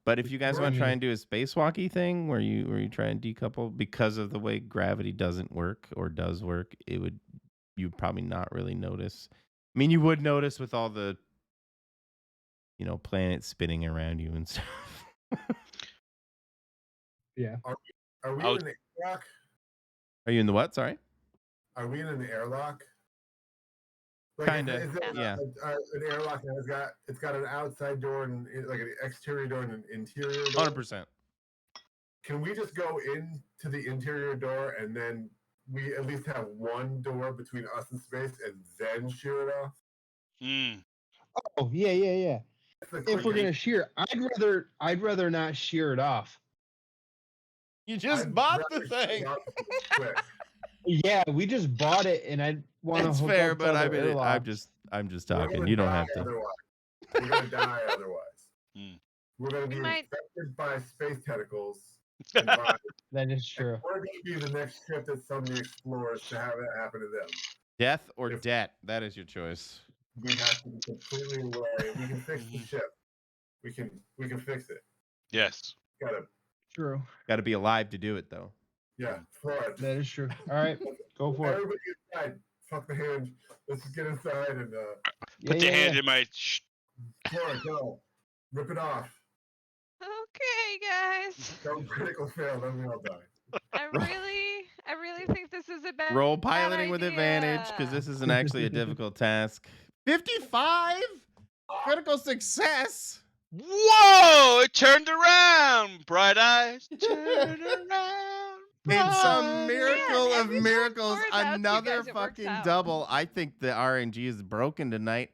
but if you guys want to try and do a spacewalky thing where you try and decouple because of the way gravity doesn't work or does work, you'd probably not really notice. I mean, you would notice with all the planets spinning around you and stuff. Yeah. are we I'll- in an airlock? Are you in the what? Sorry. Are we in an airlock? Kinda, Is it yeah. An airlock that it's got an outside door and like an exterior door and an interior door. 100%. Can we just go into the interior door and then we at least have one door between us and space and then shear it off? Mm. Oh yeah. That's the If we're quickest- gonna shear, I'd rather not shear it off. You just I'd bought the rather shear thing. it off quick. Yeah, we just bought it, and I want to It's hook fair, up to but other airlocks. I'm just We're talking. gonna You don't die have to. Otherwise. We're gonna die otherwise. Mm. We're gonna be might- infected by space tentacles. And by, That is true. we're gonna be the next ship that somebody explores to have it happen to them. Death or If- debt. That is your choice. We have to be completely away. We can fix the ship. We can fix it. Yes. Gotta True. Got to be alive to do it, though. yeah. Flood. That is true. All right, go for it. Everybody inside. Fuck the hand. Let's just get inside and Put the hand in my. Flood, go. Rip it off. Okay, guys. Don't critical fail, then we all die. I really think this is a bad Roll piloting with idea. advantage because this isn't actually a difficult task. 55 critical success. Whoa! It turned around. Bright eyes. Turn around. In some bright miracle Man, of every time miracles, Laura doubts you another guys, it works fucking out. double. I think the RNG is broken tonight.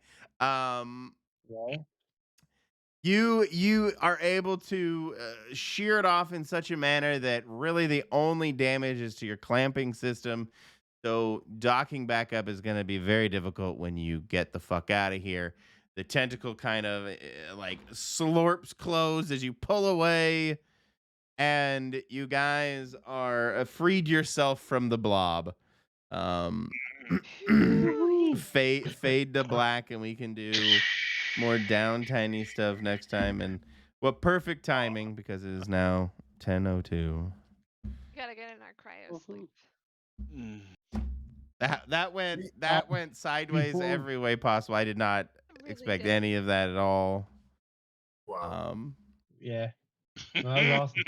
Yeah. You are able to shear it off in such a manner that really the only damage is to your clamping system. So docking back up is going to be very difficult when you get the fuck out of here. The tentacle kind of like slurps closed as you pull away, and you guys are freed yourself from the blob. Fade to black, and we can do more down tiny stuff next time. And what perfect timing because it is now 10:02. We gotta get in our cryo sleep. Mm. That went sideways before- every way possible. I did not Really expect good. any of that at all. Wow. Yeah. No, that was awesome.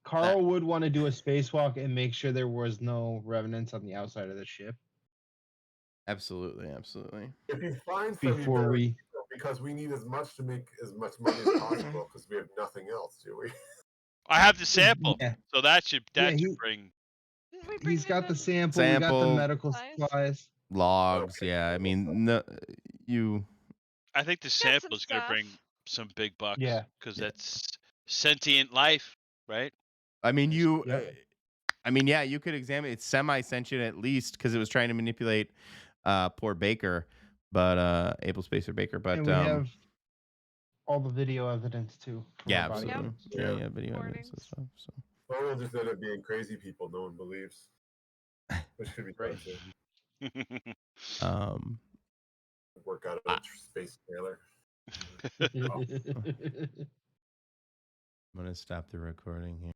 Carl would want to do a spacewalk and make sure there was no revenants on the outside of the ship Absolutely. If you find some, you before better we. keep them, because we need as much to make as much money as possible because we have nothing else, do we? I have the sample, Yeah. so that should Yeah, bring. Didn't we bring He's got in the a- sample. We got the Sample. medical Supplies? supplies. Logs, Okay, yeah. I cool. mean, no, you. I think the some sample is gonna bring stuff. some big bucks. Yeah. Because Yeah. that's sentient life, right? I mean, you. Yep. I mean, yeah, you could examine it's semi-sentient at least because it was trying to manipulate poor Baker, but Able Spacer Baker. But And we have all the video evidence too. from yeah, our body absolutely. cams. Yeah, video evidence and Recordings. stuff. So. Or we'll just end up being crazy people no one believes. Which should be fun to work out a space trailer. I'm gonna stop the recording here.